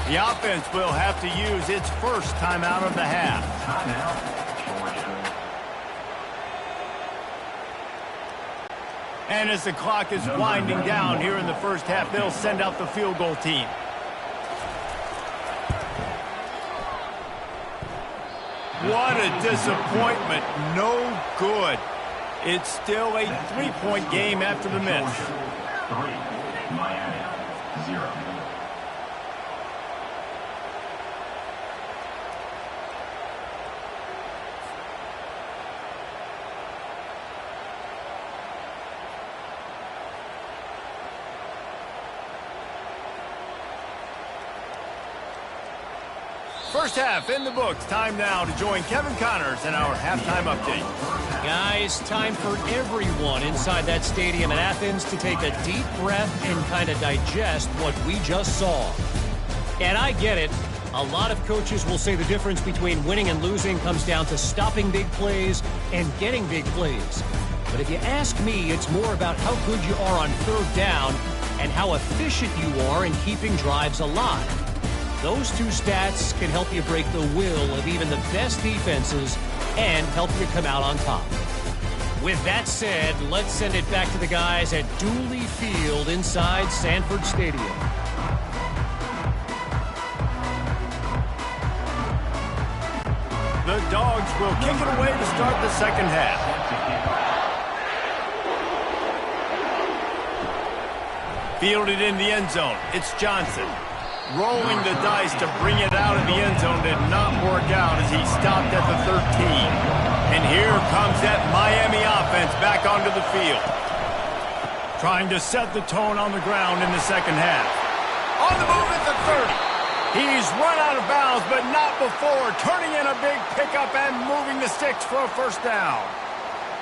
The offense will have to use its first timeout of the half. Timeout, Georgia. And as the clock is winding down here in the first half, they'll send out the field goal team. What a disappointment. No good. It's still a 3-point game after the miss. 3, Miami, 0. First half in the books. Time now to join Kevin Connors in our halftime update. Guys, time for everyone inside that stadium in Athens to take a deep breath and kind of digest what we just saw. And I get it. A lot of coaches will say the difference between winning and losing comes down to stopping big plays and getting big plays. But if you ask me, it's more about how good you are on third down and how efficient you are in keeping drives alive. Those two stats can help you break the will of even the best defenses and help you come out on top. With that said, let's send it back to the guys at Dooley Field inside Sanford Stadium. The Dogs will kick it away to start the second half. Fielded in the end zone. It's Johnson. Rolling the dice to bring it out of the end zone did not work out as he stopped at the 13. And here comes that Miami offense back onto the field. Trying to set the tone on the ground in the second half. On the move at the 30. He's run out of bounds, but not before. Turning in a big pickup and moving the sticks for a first down.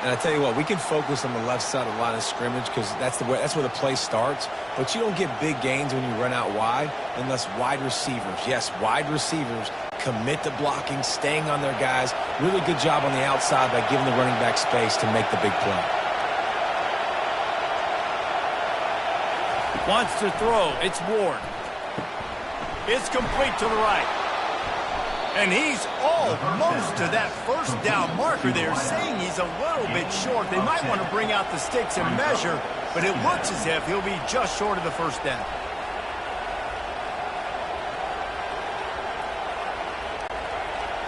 And I tell you what, we can focus on the left side of the line of scrimmage because that's where the play starts. But you don't get big gains when you run out wide unless wide receivers, yes, wide receivers, commit to blocking, staying on their guys. Really good job on the outside by giving the running back space to make the big play. Wants to throw. It's Ward. It's complete to the right. And he's almost to that first down marker there, saying he's a little bit short. They might want to bring out the sticks and measure, but it looks as if he'll be just short of the first down.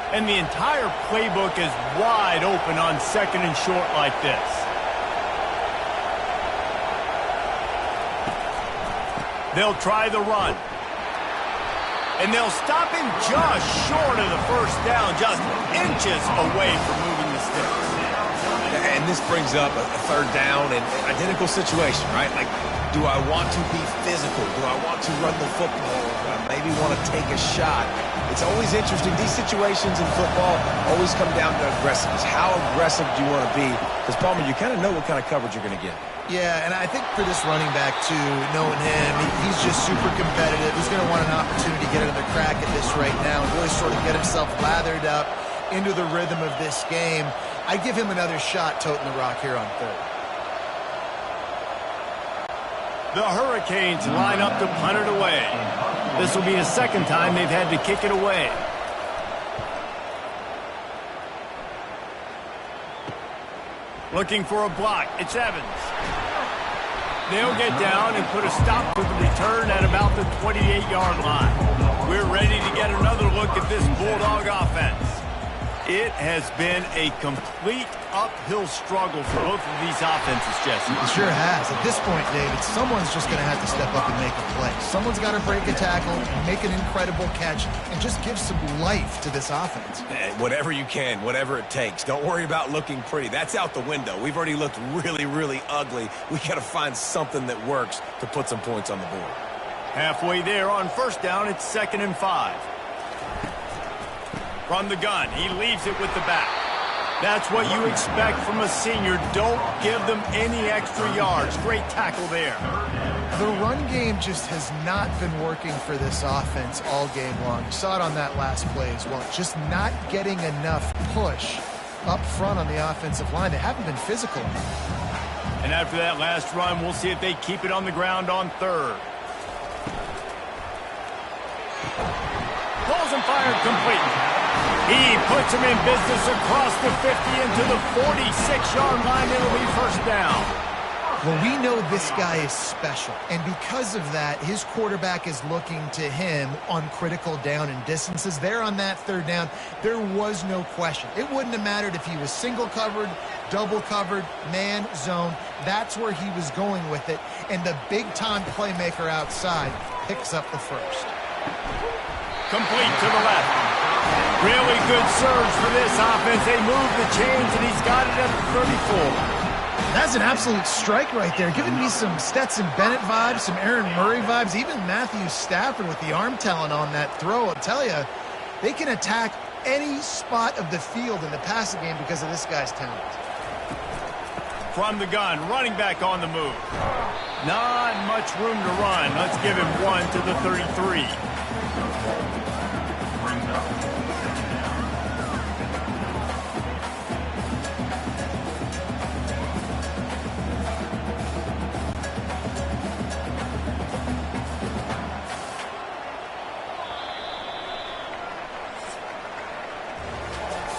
And the entire playbook is wide open on second and short like this. They'll try the run. And they'll stop him just short of the first down, just inches away from moving the sticks. And this brings up a third down and identical situation, right? Like, do I want to be physical? Do I want to run the football? Do I maybe want to take a shot? It's always interesting. These situations in football always come down to aggressiveness. How aggressive do you want to be? Because, Palmer, you kind of know what kind of coverage you're going to get. Yeah, and I think for this running back, too, knowing him, he's just super competitive. He's going to want an opportunity to get another crack at this right now and really sort of get himself lathered up into the rhythm of this game. I give him another shot toting the rock here on third. The Hurricanes line up to punt it away. This will be the second time they've had to kick it away. Looking for a block. It's Evans. They'll get down and put a stop to the return at about the 28-yard line. We're ready to get another look at this Bulldog offense. It has been a complete uphill struggle for both of these offenses, Jesse. It sure has. At this point, David, someone's just going to have to step up and make a play. Someone's got to break a tackle, make an incredible catch, and just give some life to this offense. Whatever you can, whatever it takes. Don't worry about looking pretty. That's out the window. We've already looked really, really ugly. We got to find something that works to put some points on the board. Halfway there on first down, it's 2nd and 5. From the gun, he leaves it with the back. That's what you expect from a senior. Don't give them any extra yards. Great tackle there. The run game just has not been working for this offense all game long. You saw it on that last play as well. Just not getting enough push up front on the offensive line. They haven't been physical enough. And after that last run, we'll see if they keep it on the ground on third. Pulls and fired complete. He puts him in business across the 50 into the 46-yard line. It'll be first down. Well, we know this guy is special, and because of that, his quarterback is looking to him on critical down and distances. There on that third down, there was no question. It wouldn't have mattered if he was single covered, double covered, man, zone. That's where he was going with it, and the big-time playmaker outside picks up the first. Complete to the left. Really good surge for this offense. They move the chains, and he's got it at the 34. That's an absolute strike right there, giving me some Stetson Bennett vibes, some Aaron Murray vibes, even Matthew Stafford with the arm talent on that throw. I'll tell you, they can attack any spot of the field in the passing game because of this guy's talent. From the gun, running back on the move. Not much room to run. Let's give him 1 to the 33. Brings up.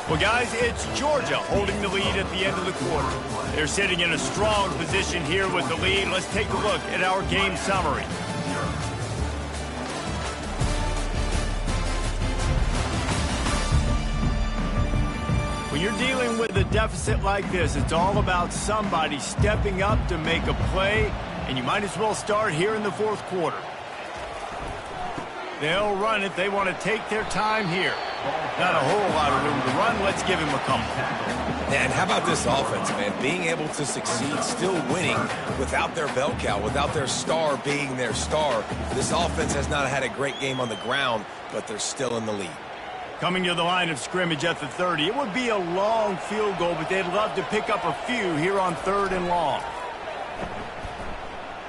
Well, guys, it's Georgia holding the lead at the end of the quarter. They're sitting in a strong position here with the lead. Let's take a look at our game summary. When you're dealing with a deficit like this, it's all about somebody stepping up to make a play, and you might as well start here in the fourth quarter. They'll run it. They want to take their time here. Not a whole lot of room to run. Let's give him a couple. And how about this offense, man? Being able to succeed, still winning without their bell cow, without their star being their star. This offense has not had a great game on the ground, but they're still in the lead. Coming to the line of scrimmage at the 30. It would be a long field goal, but they'd love to pick up a few here on 3rd and long.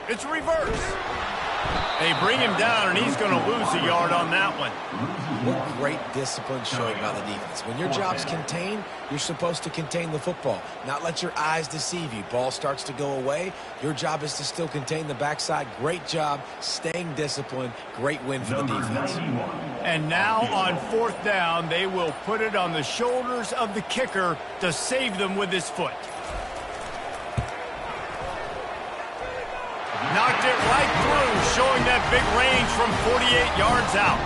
It's reverse. They bring him down, and he's going to lose a yard on that one. What great discipline showing by the defense. When your job's contained, you're supposed to contain the football, not let your eyes deceive you. Ball starts to go away. Your job is to still contain the backside. Great job staying disciplined. Great win for the defense. And now on 4th down, they will put it on the shoulders of the kicker to save them with his foot. Knocked it right through, showing that big range from 48 yards out.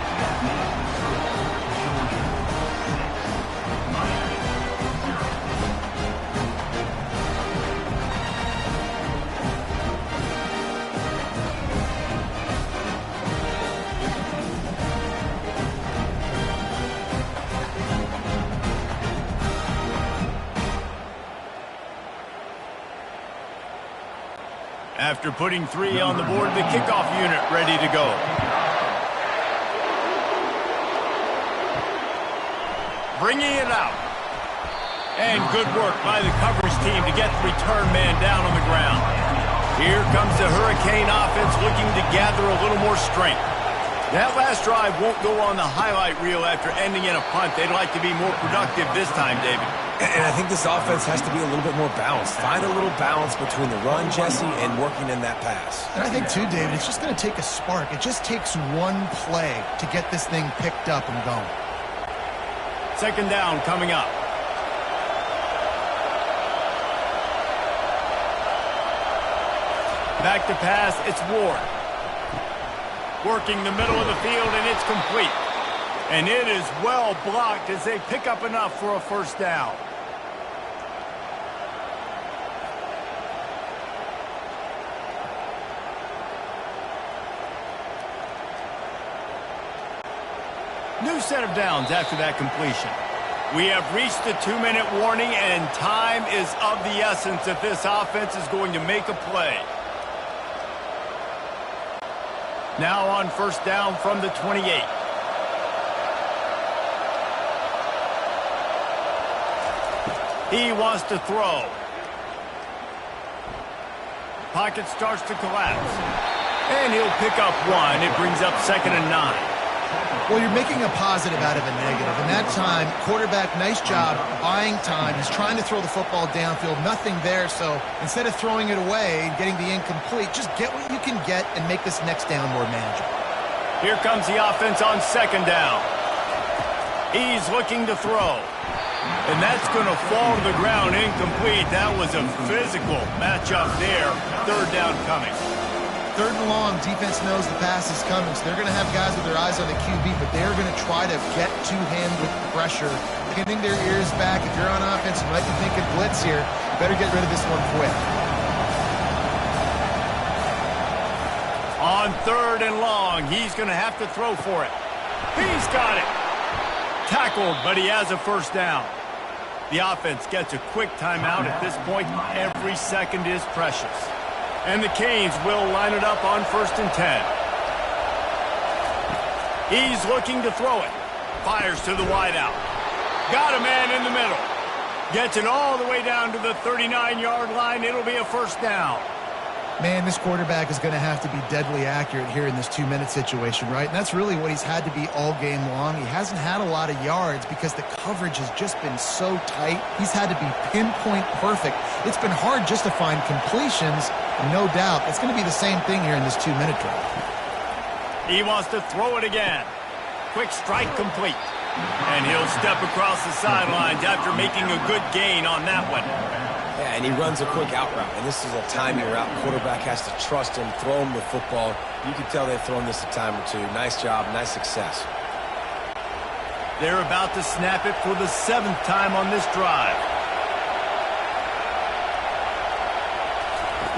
After putting 3 on the board, the kickoff unit ready to go. Bringing it out. And good work by the coverage team to get the return man down on the ground. Here comes the Hurricane offense looking to gather a little more strength. That last drive won't go on the highlight reel after ending in a punt. They'd like to be more productive this time, David. And I think this offense has to be a little bit more balanced. Find a little balance between the run, Jesse, and working in that pass. And I think, too, David, it's just going to take a spark. It just takes one play to get this thing picked up and going. 2nd down coming up. Back to pass, it's Ward. Working the middle of the field, and it's complete. And it is well blocked as they pick up enough for a 1st down. New set of downs after that completion. We have reached the 2-minute warning, and time is of the essence if this offense is going to make a play. Now on 1st down from the 28. He wants to throw. Pocket starts to collapse. And he'll pick up 1. It brings up 2nd and 9. Well, you're making a positive out of a negative. And that time, quarterback, nice job, buying time. He's trying to throw the football downfield. Nothing there, so instead of throwing it away and getting the incomplete, just get what you can get and make this next down more manageable. Here comes the offense on 2nd down. He's looking to throw. And that's going to fall to the ground incomplete. That was a physical matchup there. Third down coming. Third and long, defense knows the pass is coming, so they're going to have guys with their eyes on the QB, but they're going to try to get to him with pressure, pinning their ears back. If you're on offense, you might be thinking blitz here. You better get rid of this one quick. On third and long, he's going to have to throw for it. He's got it. Tackled, but he has a first down. The offense gets a quick timeout at this point. Every second is precious. And the Canes will line it up on 1st and 10. He's looking to throw it. Fires to the wideout. Got a man in the middle. Gets it all the way down to the 39-yard line. It'll be a first down. Man, this quarterback is going to have to be deadly accurate here in this 2-minute situation, right? And that's really what he's had to be all game long. He hasn't had a lot of yards because the coverage has just been so tight. He's had to be pinpoint perfect. It's been hard just to find completions, and no doubt it's going to be the same thing here in this 2-minute drive. He wants to throw it again. Quick strike complete. And he'll step across the sidelines after making a good gain on that one. Yeah, and he runs a quick out route, and this is a timing route. Quarterback has to trust him, throw him the football. You can tell they've thrown this a time or two. Nice job, nice success. They're about to snap it for the 7th time on this drive.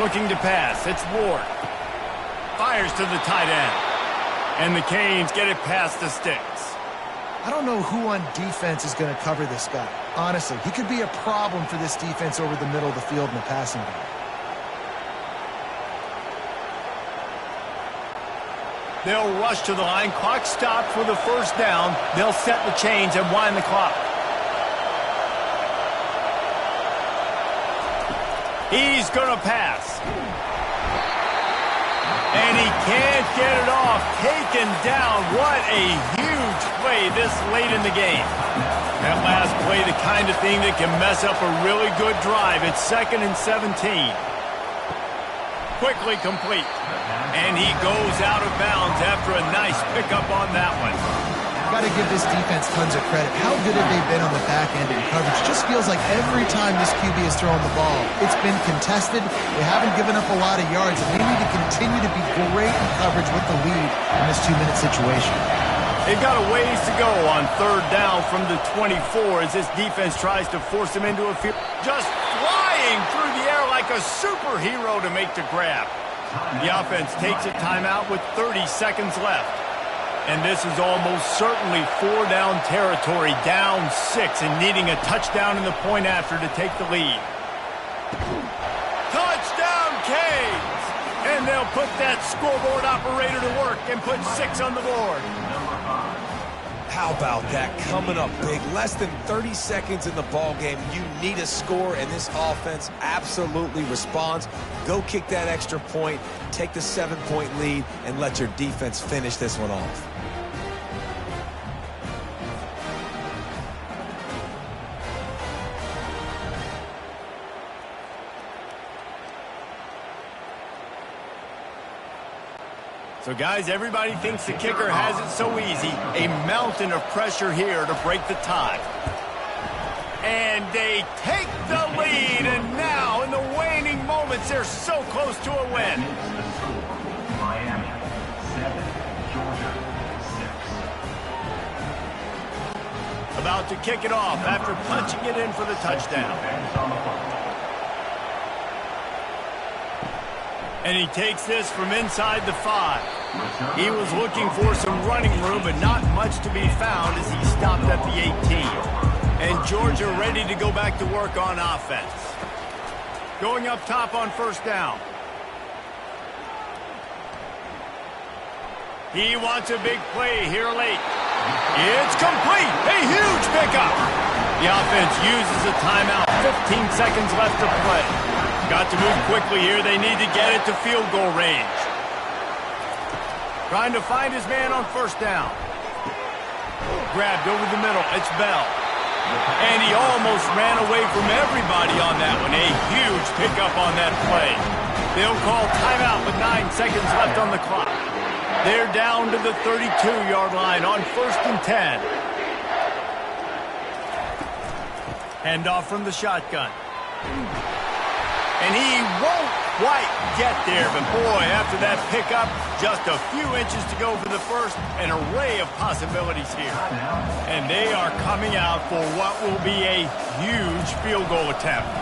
Looking to pass, it's Ward. Fires to the tight end. And the Canes get it past the sticks. I don't know who on defense is going to cover this guy. Honestly, he could be a problem for this defense over the middle of the field in the passing game. They'll rush to the line. Clock stopped for the first down. They'll set the chains and wind the clock. He's going to pass. And he can't get it off. Taken down. What a huge play this late in the game. That last play, the kind of thing that can mess up a really good drive. It's 2nd and 17. Quickly complete. And he goes out of bounds after a nice pickup on that one. Got to give this defense tons of credit. How good have they been on the back end in coverage? Just feels like every time this QB has thrown the ball, it's been contested. They haven't given up a lot of yards, and they need to continue to be great in coverage with the lead in this 2-minute situation. They've got a ways to go on third down from the 24 as this defense tries to force him into a field. Just flying through the air like a superhero to make the grab. The offense takes a timeout with 30 seconds left. And this is almost certainly 4-down territory, down 6, and needing a touchdown in the point after to take the lead. Touchdown, Canes! And they'll put that scoreboard operator to work and put 6 on the board. How about that? Coming up big. Less than 30 seconds in the ball game. You need a score, and this offense absolutely responds. Go kick that extra point, take the 7-point lead, and let your defense finish this one off. So, guys, everybody thinks the kicker has it so easy. A mountain of pressure here to break the tie. And they take the lead, and now in the waning moments, they're so close to a win. Miami 7, Georgia 6. About to kick it off after punching it in for the touchdown. And he takes this from inside the 5. He was looking for some running room, but not much to be found as he stopped at the 18. And Georgia ready to go back to work on offense. Going up top on first down. He wants a big play here late. It's complete. A huge pickup. The offense uses a timeout. 15 seconds left to play. Got to move quickly here. They need to get it to field goal range. Trying to find his man on first down. Grabbed over the middle. It's Bell. And he almost ran away from everybody on that one. A huge pickup on that play. They'll call timeout with 9 seconds left on the clock. They're down to the 32-yard line on 1st and 10. Handoff from the shotgun. And he won't quite get there, but boy, after that pickup, just a few inches to go for the first, an array of possibilities here. And they are coming out for what will be a huge field goal attempt.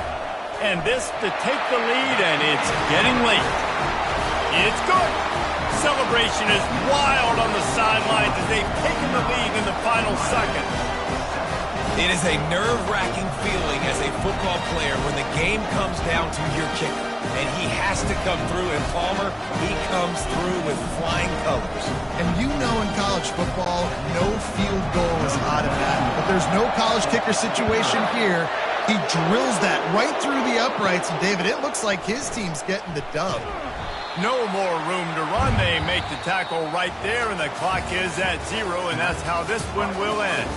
And this to take the lead, and it's getting late. It's good. Celebration is wild on the sidelines as they've taken the lead in the final second. It is a nerve-wracking feeling as a football player when the game comes down to your kicker. And he has to come through, and Palmer, he comes through with flying colors. And you know in college football, no field goal is automatic. But there's no college kicker situation here. He drills that right through the uprights. And, David, it looks like his team's getting the dub. No more room to run. They make the tackle right there, and the clock is at 0, and that's how this one will end.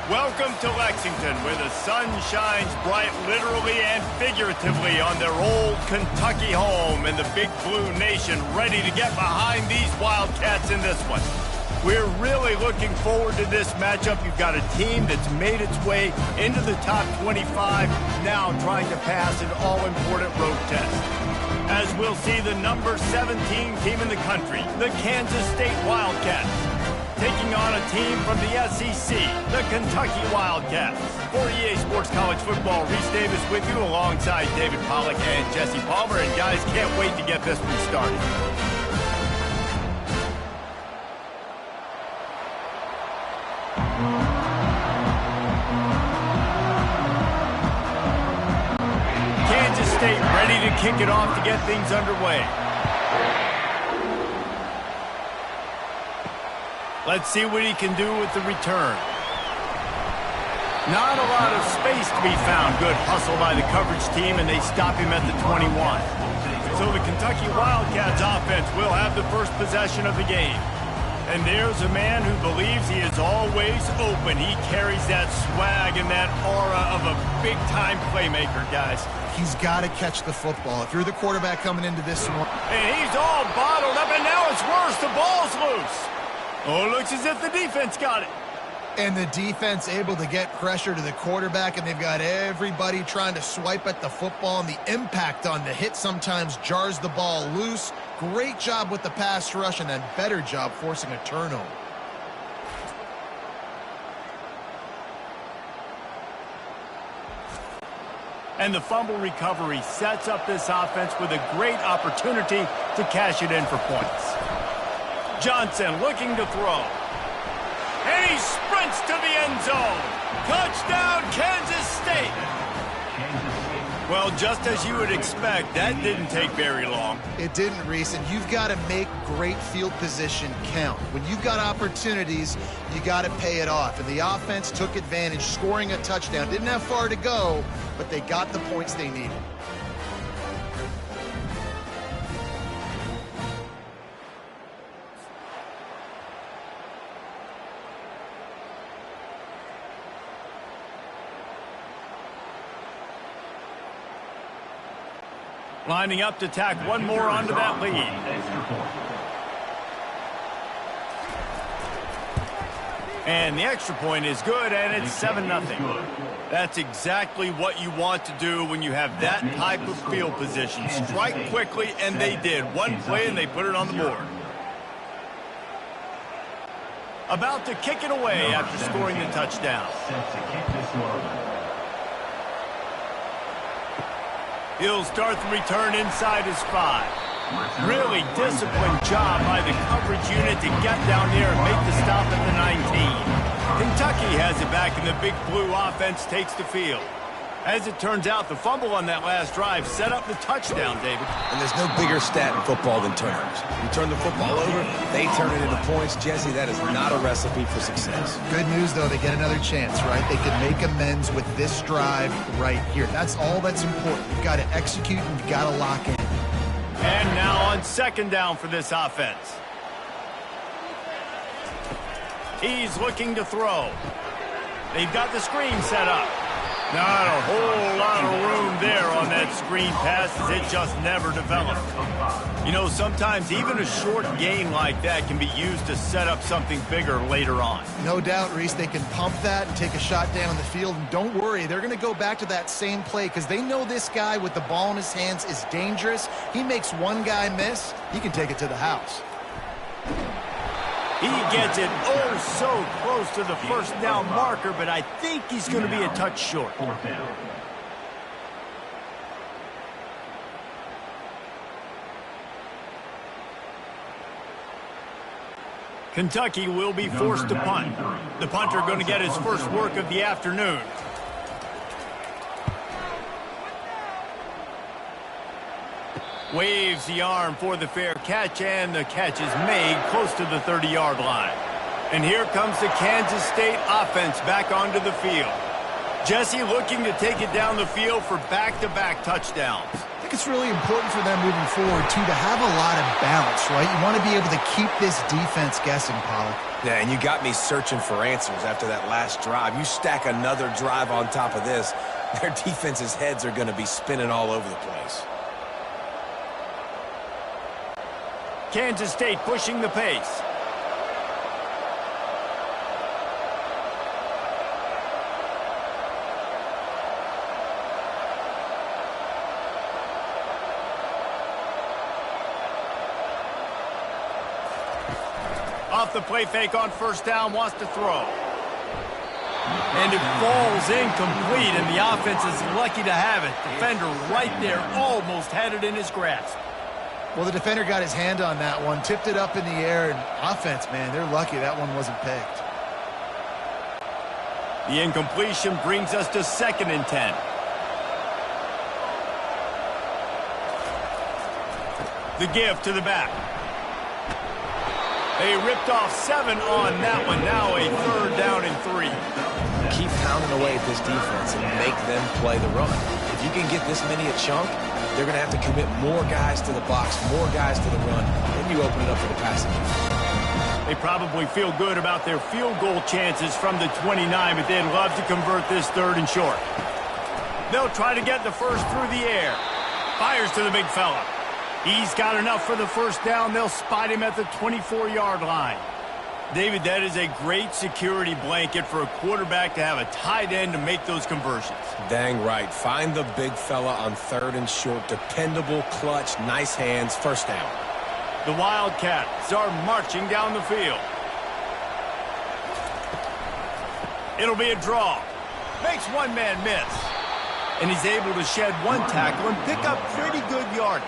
Welcome to Lexington, where the sun shines bright literally and figuratively on their old Kentucky home, and the Big Blue Nation ready to get behind these Wildcats in this one. We're really looking forward to this matchup. You've got a team that's made its way into the top 25, now trying to pass an all-important road test. As we'll see the number 17 team in the country, the Kansas State Wildcats, taking on a team from the SEC, the Kentucky Wildcats. For EA Sports College Football, Reese Davis with you alongside David Pollack and Jesse Palmer. And guys, can't wait to get this one started. Kansas State ready to kick it off to get things underway. Let's see what he can do with the return. Not a lot of space to be found. Good hustle by the coverage team, and they stop him at the 21. So the Kentucky Wildcats offense will have the first possession of the game. And there's a man who believes he is always open. He carries that swag and that aura of a big-time playmaker, guys. He's got to catch the football. If you're the quarterback coming into this one. And he's all bottled up, and now it's worse. The ball's loose. Oh, it looks as if the defense got it. And the defense able to get pressure to the quarterback, and they've got everybody trying to swipe at the football, and the impact on the hit sometimes jars the ball loose. Great job with the pass rush, and then better job forcing a turnover. And the fumble recovery sets up this offense with a great opportunity to cash it in for points. Johnson looking to throw. And he sprints to the end zone. Touchdown, Kansas State. Well, just as you would expect, that didn't take very long. It didn't, Reese, and you've got to make great field position count. When you've got opportunities, you got to pay it off. And the offense took advantage, scoring a touchdown. Didn't have far to go, but they got the points they needed. Lining up to tack one more onto that lead. And the extra point is good, and it's 7-0. That's exactly what you want to do when you have that type of field position. Strike quickly, and they did. One play, and they put it on the board. About to kick it away after scoring the touchdown. He'll start the return inside his 5. Really disciplined job by the coverage unit to get down there and make the stop at the 19. Kentucky has it back, and the Big Blue offense takes the field. As it turns out, the fumble on that last drive set up the touchdown, David. And there's no bigger stat in football than turnovers. You turn the football over, they turn it into points. Jesse, that is not a recipe for success. Good news, though, they get another chance, right? They can make amends with this drive right here. That's all that's important. You've got to execute, and you've got to lock in. And now on second down for this offense. He's looking to throw. They've got the screen set up. Not a whole lot of room there on that screen pass, as it just never developed. You know, sometimes even a short gain like that can be used to set up something bigger later on. No doubt, Reese, they can pump that and take a shot down the field. And don't worry, they're going to go back to that same play because they know this guy with the ball in his hands is dangerous. He makes one guy miss, he can take it to the house. He gets it oh so close to the first down marker, but I think he's going to be a touch short. Kentucky will be forced to punt. The punter going to get his first work of the afternoon. Waves the arm for the fair catch, and the catch is made close to the 30-yard line. And here comes the Kansas State offense back onto the field. Jesse looking to take it down the field for back-to-back touchdowns. I think it's really important for them moving forward, too, to have a lot of balance, right? You want to be able to keep this defense guessing, Pollack. Yeah, and you got me searching for answers after that last drive. You stack another drive on top of this, their defense's heads are going to be spinning all over the place. Kansas State pushing the pace. Off the play fake on first down, wants to throw. And it falls incomplete, and the offense is lucky to have it. Defender right there, almost had it in his grasp. Well, the defender got his hand on that one, tipped it up in the air, and offense, man, they're lucky that one wasn't picked. The incompletion brings us to 2nd and 10. The give to the back. They ripped off 7 on that one. Now a 3rd down and 3. Keep pounding away at this defense and make them play the run. If you can get this many a chunk, they're going to have to commit more guys to the box, more guys to the run, then you open it up for the passing game. They probably feel good about their field goal chances from the 29, but they'd love to convert this 3rd and short. They'll try to get the first through the air. Fires to the big fella. He's got enough for the first down. They'll spot him at the 24-yard line. David, that is a great security blanket for a quarterback to have a tight end to make those conversions. Dang right. Find the big fella on 3rd and short. Dependable, clutch, nice hands, first down. The Wildcats are marching down the field. It'll be a draw. Makes one man miss. And he's able to shed one tackle and pick up pretty good yardage.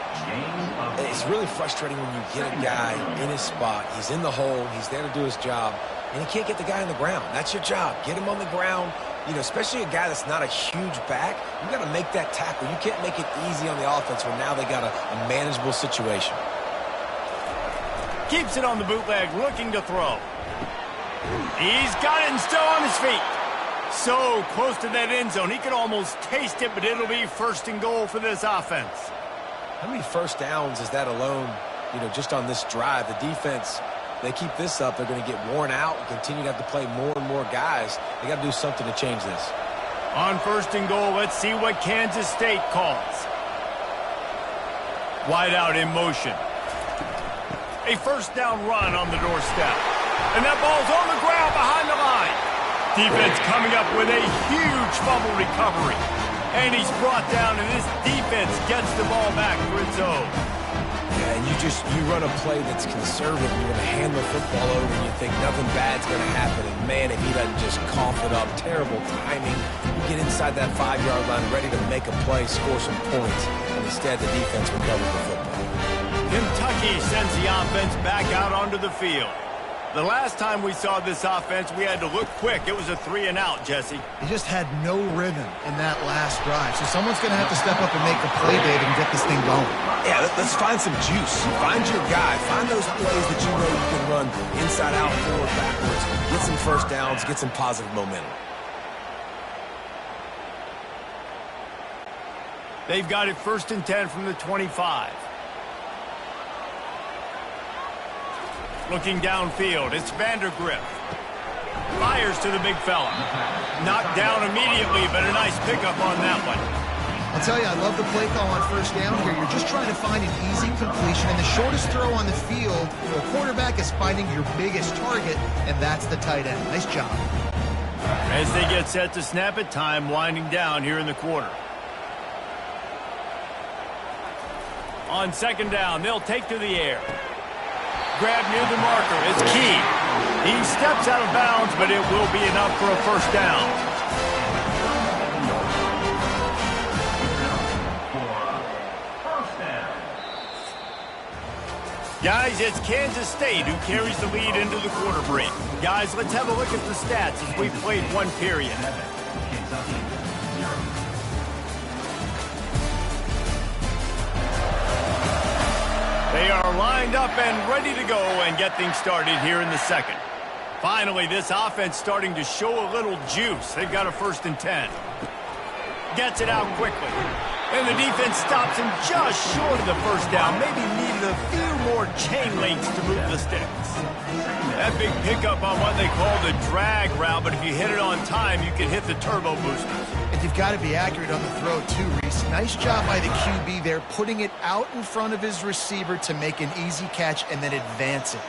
It's really frustrating when you get a guy in his spot. He's in the hole. He's there to do his job. And he can't get the guy on the ground. That's your job. Get him on the ground. You know, especially a guy that's not a huge back. You got to make that tackle. You can't make it easy on the offense when now they got a manageable situation. Keeps it on the bootleg, looking to throw. He's got it and still on his feet. So close to that end zone. He could almost taste it, but it'll be 1st and goal for this offense. How many first downs is that alone, you know, just on this drive? The defense, they keep this up, they're going to get worn out and continue to have to play more and more guys. They got to do something to change this. On 1st and goal, let's see what Kansas State calls. Wide out in motion. A first down run on the doorstep. And that ball's on the ground behind the line. Defense coming up with a huge fumble recovery. And he's brought down, and this defense gets the ball back for its own. Yeah, and you run a play that's conservative. You're going to hand the football over, and you think nothing bad's going to happen. And, man, if he doesn't just cough it up, terrible timing. You get inside that 5-yard line ready to make a play, score some points. And instead, the defense recovers the football. Kentucky sends the offense back out onto the field. The last time we saw this offense, we had to look quick. It was a 3-and-out, Jesse. He just had no rhythm in that last drive. So someone's going to have to step up and make a play, David, and get this thing going. Yeah, let's find some juice. Find your guy. Find those plays that you know you can run inside out, forward, backwards. Get some first downs. Get some positive momentum. They've got it 1st and 10 from the 25. Looking downfield, it's Vandergrift. Fires to the big fella. Knocked down immediately, but a nice pickup on that one. I'll tell you, I love the play call on 1st down here. You're just trying to find an easy completion, and the shortest throw on the field for a quarterback is finding your biggest target, and that's the tight end. Nice job. As they get set to snap it, time winding down here in the quarter. On 2nd down, they'll take to the air. Grab near the marker is key. He steps out of bounds, but it will be enough for a 1st down. Guys, it's Kansas State who carries the lead into the quarter break. Guys, let's have a look at the stats as we've played one period. They are lined up and ready to go and get things started here in the 2nd. Finally, this offense starting to show a little juice. They've got a 1st and 10. Gets it out quickly. And the defense stops him just short of the 1st down. Maybe needed a few more chain links to move the sticks. That big pickup on what they call the drag route, but if you hit it on time, you can hit the turbo boosters. And you've got to be accurate on the throw, too, Reese. Nice job by the QB there, putting it out in front of his receiver to make an easy catch and then advance it.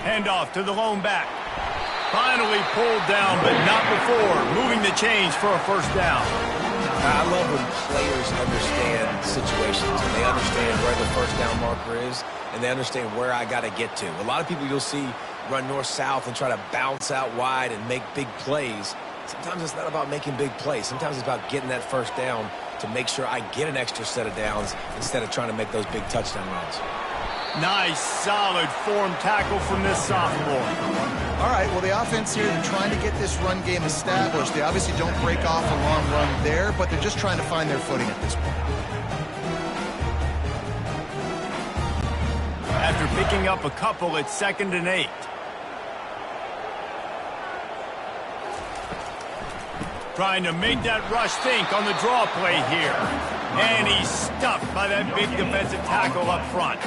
Handoff to the lone back. Finally pulled down, but not before. Moving the chains for a 1st down. I love when players understand situations and they understand where the 1st down marker is and they understand where I got to get to. A lot of people you'll see run north-south and try to bounce out wide and make big plays. Sometimes it's not about making big plays. Sometimes it's about getting that 1st down to make sure I get an extra set of downs instead of trying to make those big touchdown runs. Nice, solid form tackle from this sophomore. All right, well, the offense here, they're trying to get this run game established. They obviously don't break off a long run there, but they're just trying to find their footing at this point. After picking up a couple, it's 2nd and 8. Trying to make that rush think on the draw play here. And he's stuffed by that big defensive tackle up front.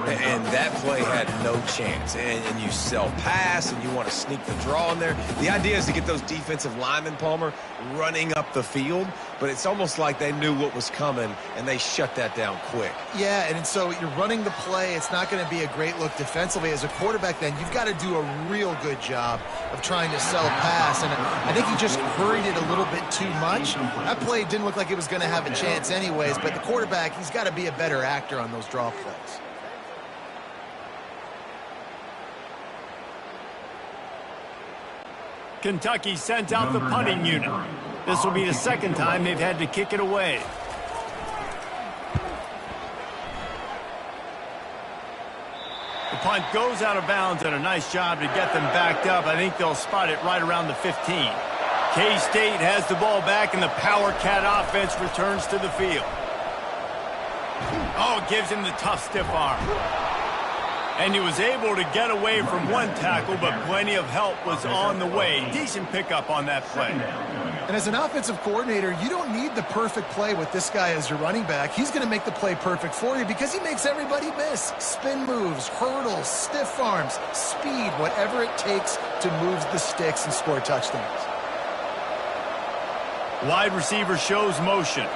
And that play had no chance. And you sell pass, and you want to sneak the draw in there. The idea is to get those defensive linemen, Palmer, running up the field. But it's almost like they knew what was coming, and they shut that down quick. Yeah, and so you're running the play. It's not going to be a great look defensively. As a quarterback, then, you've got to do a real good job of trying to sell pass. And I think he just hurried it a little bit too much. That play didn't look like it was going to have a chance anyways. But the quarterback, he's got to be a better actor on those draw plays. Kentucky sent out the punting unit. This will be the 2nd time they've had to kick it away. The punt goes out of bounds, and a nice job to get them backed up. I think they'll spot it right around the 15. K-State has the ball back, and the Power Cat offense returns to the field. Oh, gives him the tough stiff arm. And he was able to get away from one tackle, but plenty of help was on the way. Decent pickup on that play. And as an offensive coordinator, you don't need the perfect play with this guy as your running back. He's going to make the play perfect for you because he makes everybody miss. Spin moves, hurdles, stiff arms, speed, whatever it takes to move the sticks and score touchdowns. Wide receiver shows motion.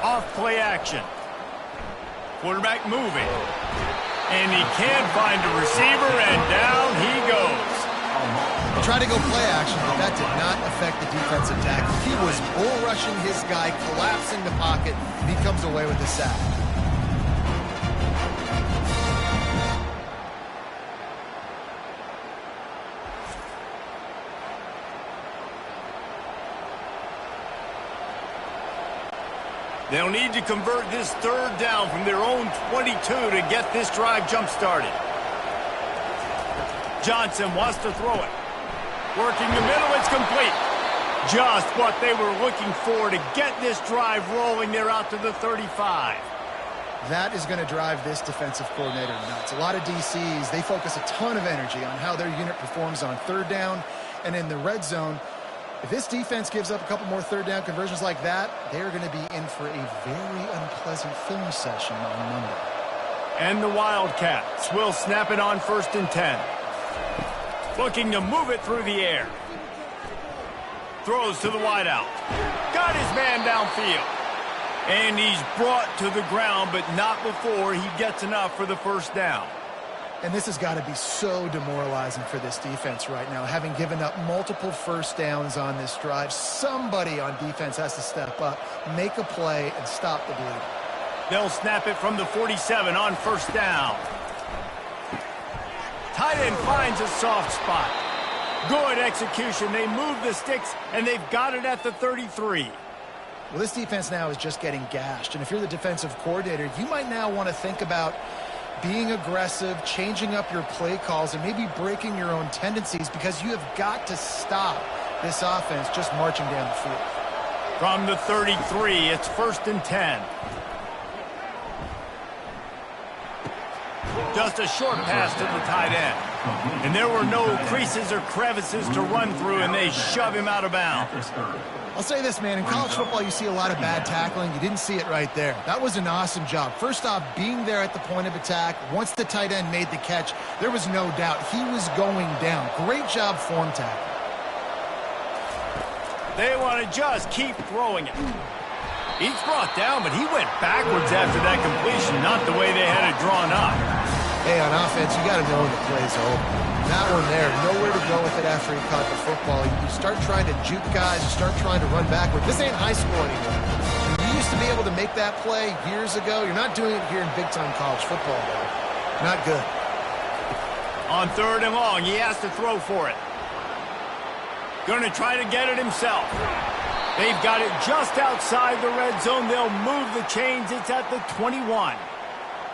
Off play action. Quarterback moving. And he can't find a receiver, and down he goes. He tried to go play action, but that did not affect the defensive tackle. He was bull rushing his guy, collapsing the pocket, and he comes away with a sack. They'll need to convert this third down from their own 22 to get this drive jump-started. Johnson wants to throw it. Working the middle, it's complete. Just what they were looking for to get this drive rolling. They're out to the 35. That is going to drive this defensive coordinator nuts. A lot of DCs, they focus a ton of energy on how their unit performs on third down and in the red zone. If this defense gives up a couple more third down conversions like that, they're going to be in for a very unpleasant film session on Monday. And the Wildcats will snap it on 1st and 10. Looking to move it through the air. Throws to the wideout. Got his man downfield. And he's brought to the ground, but not before he gets enough for the first down. And this has got to be so demoralizing for this defense right now, having given up multiple first downs on this drive. Somebody on defense has to step up, make a play, and stop the bleeding. They'll snap it from the 47 on 1st down. Tight end finds a soft spot. Good execution. They move the sticks, and they've got it at the 33. Well, this defense now is just getting gashed. And if you're the defensive coordinator, you might now want to think about being aggressive, changing up your play calls, and maybe breaking your own tendencies, because you have got to stop this offense just marching down the field. From the 33, it's 1st and 10. Just a short pass to the tight end. And there were no creases or crevices to run through, and they shove him out of bounds. I'll say this, man. In college football, you see a lot of bad tackling. You didn't see it right there. That was an awesome job. First off, being there at the point of attack. Once the tight end made the catch, there was no doubt he was going down. Great job form tackle. They want to just keep throwing it. He's brought down, but he went backwards after that completion, not the way they had it drawn up. Hey, on offense, you got to know when the play's over. That one there, nowhere to go with it after he caught the football. You start trying to juke guys, you start trying to run backward. This ain't high school anymore. You used to be able to make that play years ago. You're not doing it here in big-time college football, though. Not good. On 3rd and long, he has to throw for it. Going to try to get it himself. They've got it just outside the red zone. They'll move the chains. It's at the 21.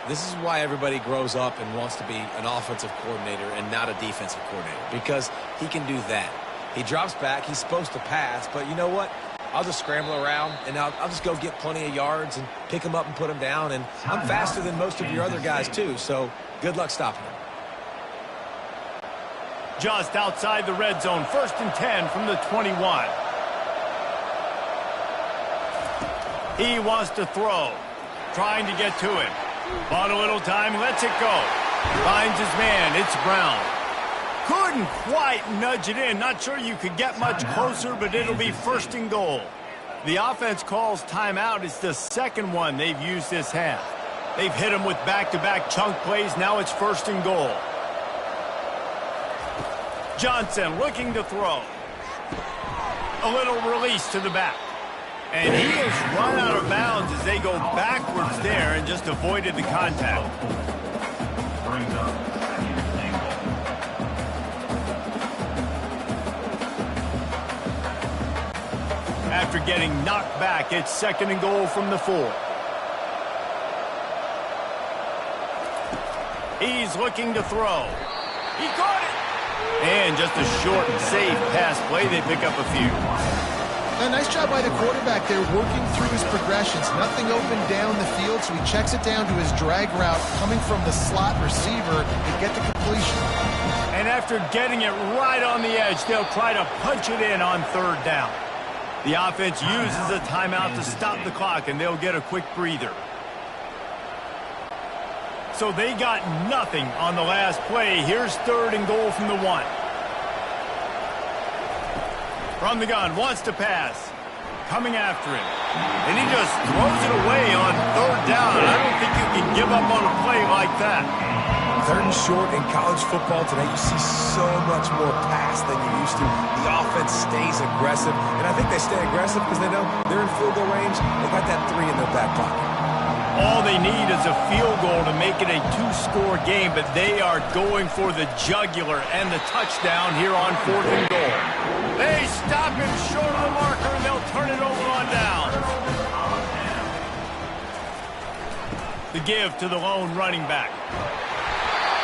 This is why everybody grows up and wants to be an offensive coordinator and not a defensive coordinator, because he can do that. He drops back. He's supposed to pass, but you know what? I'll just scramble around, and I'll just go get plenty of yards and pick him up and put him down, and I'm faster than most of your other guys, too, so good luck stopping him. Just outside the red zone, 1st and 10 from the 21. He wants to throw, trying to get to him. Bought a little time, lets it go. Finds his man, it's Brown. Couldn't quite nudge it in. Not sure you could get much closer, but it'll be 1st and goal. The offense calls timeout. It's the second one they've used this half. They've hit him with back-to-back chunk plays. Now it's 1st and goal. Johnson looking to throw. A little release to the back. And he has run out of bounds as they go backwards there and just avoided the contact. Brings up second and goal. After getting knocked back, it's 2nd and goal from the 4. He's looking to throw. He caught it. And just a short and safe pass play. They pick up a few. A nice job by the quarterback there, working through his progressions. Nothing open down the field, so he checks it down to his drag route, coming from the slot receiver to get the completion. And after getting it right on the edge, they'll try to punch it in on 3rd down. The offense uses a timeout to stop the clock, and they'll get a quick breather. So they got nothing on the last play. Here's 3rd and goal from the 1. From the gun, wants to pass. Coming after him. And he just throws it away on 3rd down. I don't think you can give up on a play like that. Third and short in college football today, you see so much more pass than you used to. The offense stays aggressive, and I think they stay aggressive because they know they're in field goal range. They got that 3 in their back pocket. All they need is a field goal to make it a 2-score game, but they are going for the jugular and the touchdown here on 4th and goal. They stop him short of the marker, and they'll turn it over on down. The give to the lone running back.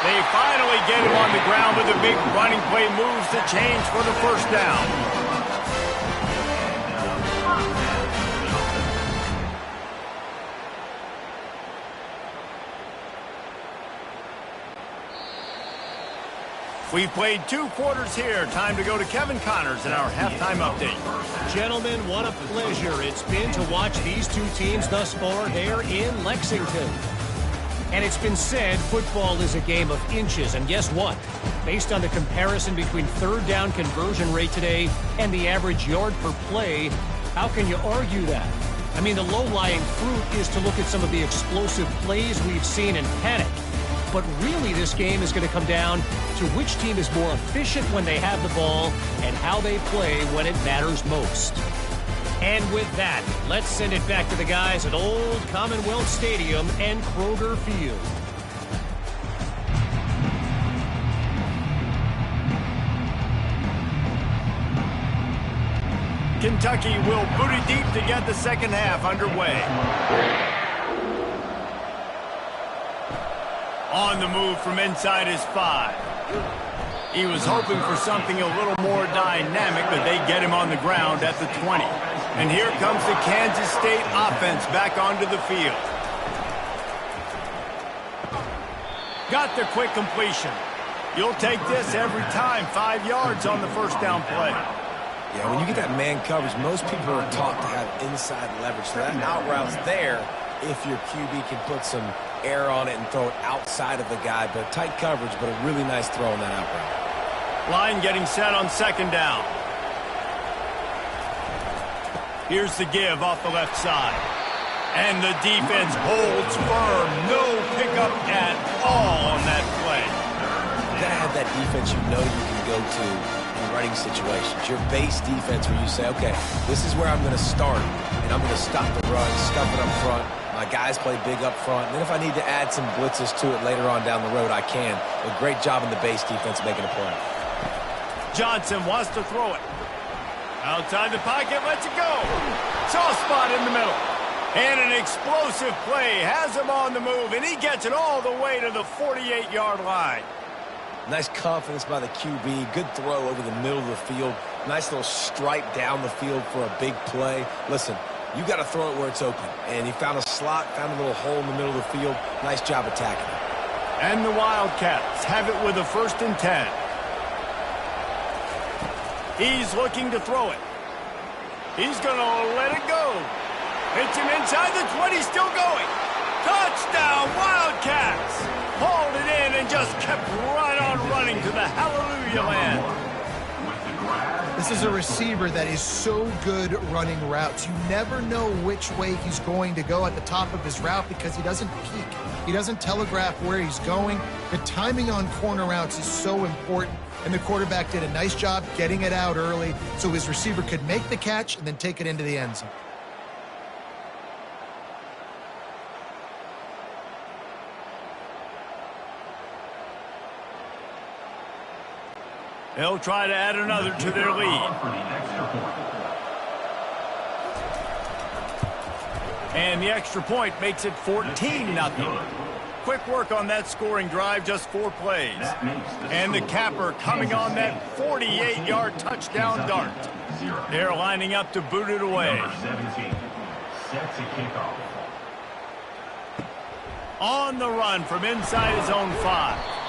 They finally get him on the ground with a big running play, moves the chains for the first down. We've played 2 quarters here. Time to go to Kevin Connors in our halftime update. Gentlemen, what a pleasure it's been to watch these 2 teams thus far there in Lexington. And it's been said football is a game of inches. And guess what? Based on the comparison between third down conversion rate today and the average yard per play, how can you argue that? I mean, the low-lying fruit is to look at some of the explosive plays we've seen and panic. But really, this game is going to come down to which team is more efficient when they have the ball and how they play when it matters most. And with that, let's send it back to the guys at Old Commonwealth Stadium and Kroger Field. Kentucky will boot it deep to get the second half underway. On the move from inside his 5. He was hoping for something a little more dynamic, but they get him on the ground at the 20. And here comes the Kansas State offense back onto the field. Got the quick completion. You'll take this every time. 5 yards on the first down play. Yeah, when you get that man coverage, most people are taught to have inside leverage. So that out route's there if your QB can put some air on it and throw it outside of the guy. But tight coverage, but a really nice throw on that out route. Line getting set on second down. Here's the give off the left side. And the defense holds firm. No pickup at all on that play. You got to have that defense you know you can go to in running situations. Your base defense where you say, okay, this is where I'm going to start, and I'm going to stop the run, stuff it up front. My guys play big up front. And then if I need to add some blitzes to it later on down the road, I can. A great job in the base defense making a play. Johnson wants to throw it. Outside the pocket, lets it go. Soft spot in the middle. And an explosive play has him on the move, and he gets it all the way to the 48-yard line. Nice confidence by the QB. Good throw over the middle of the field. Nice little stripe down the field for a big play. Listen, you got to throw it where it's open. And he found a slot, found a little hole in the middle of the field. Nice job attacking it. And the Wildcats have it with a 1st and 10. He's looking to throw it. He's going to let it go. Hits him inside the 20, still going. Touchdown, Wildcats! Hauled it in and just kept right on running to the hallelujah land. This is a receiver that is so good running routes. You never know which way he's going to go at the top of his route because he doesn't peek. He doesn't telegraph where he's going. The timing on corner routes is so important, and the quarterback did a nice job getting it out early so his receiver could make the catch and then take it into the end zone. They'll try to add another to their lead. And the extra point makes it 14-0. Quick work on that scoring drive, just 4 plays. And the capper coming on that 48-yard touchdown dart. They're lining up to boot it away. On the run from inside his own 5.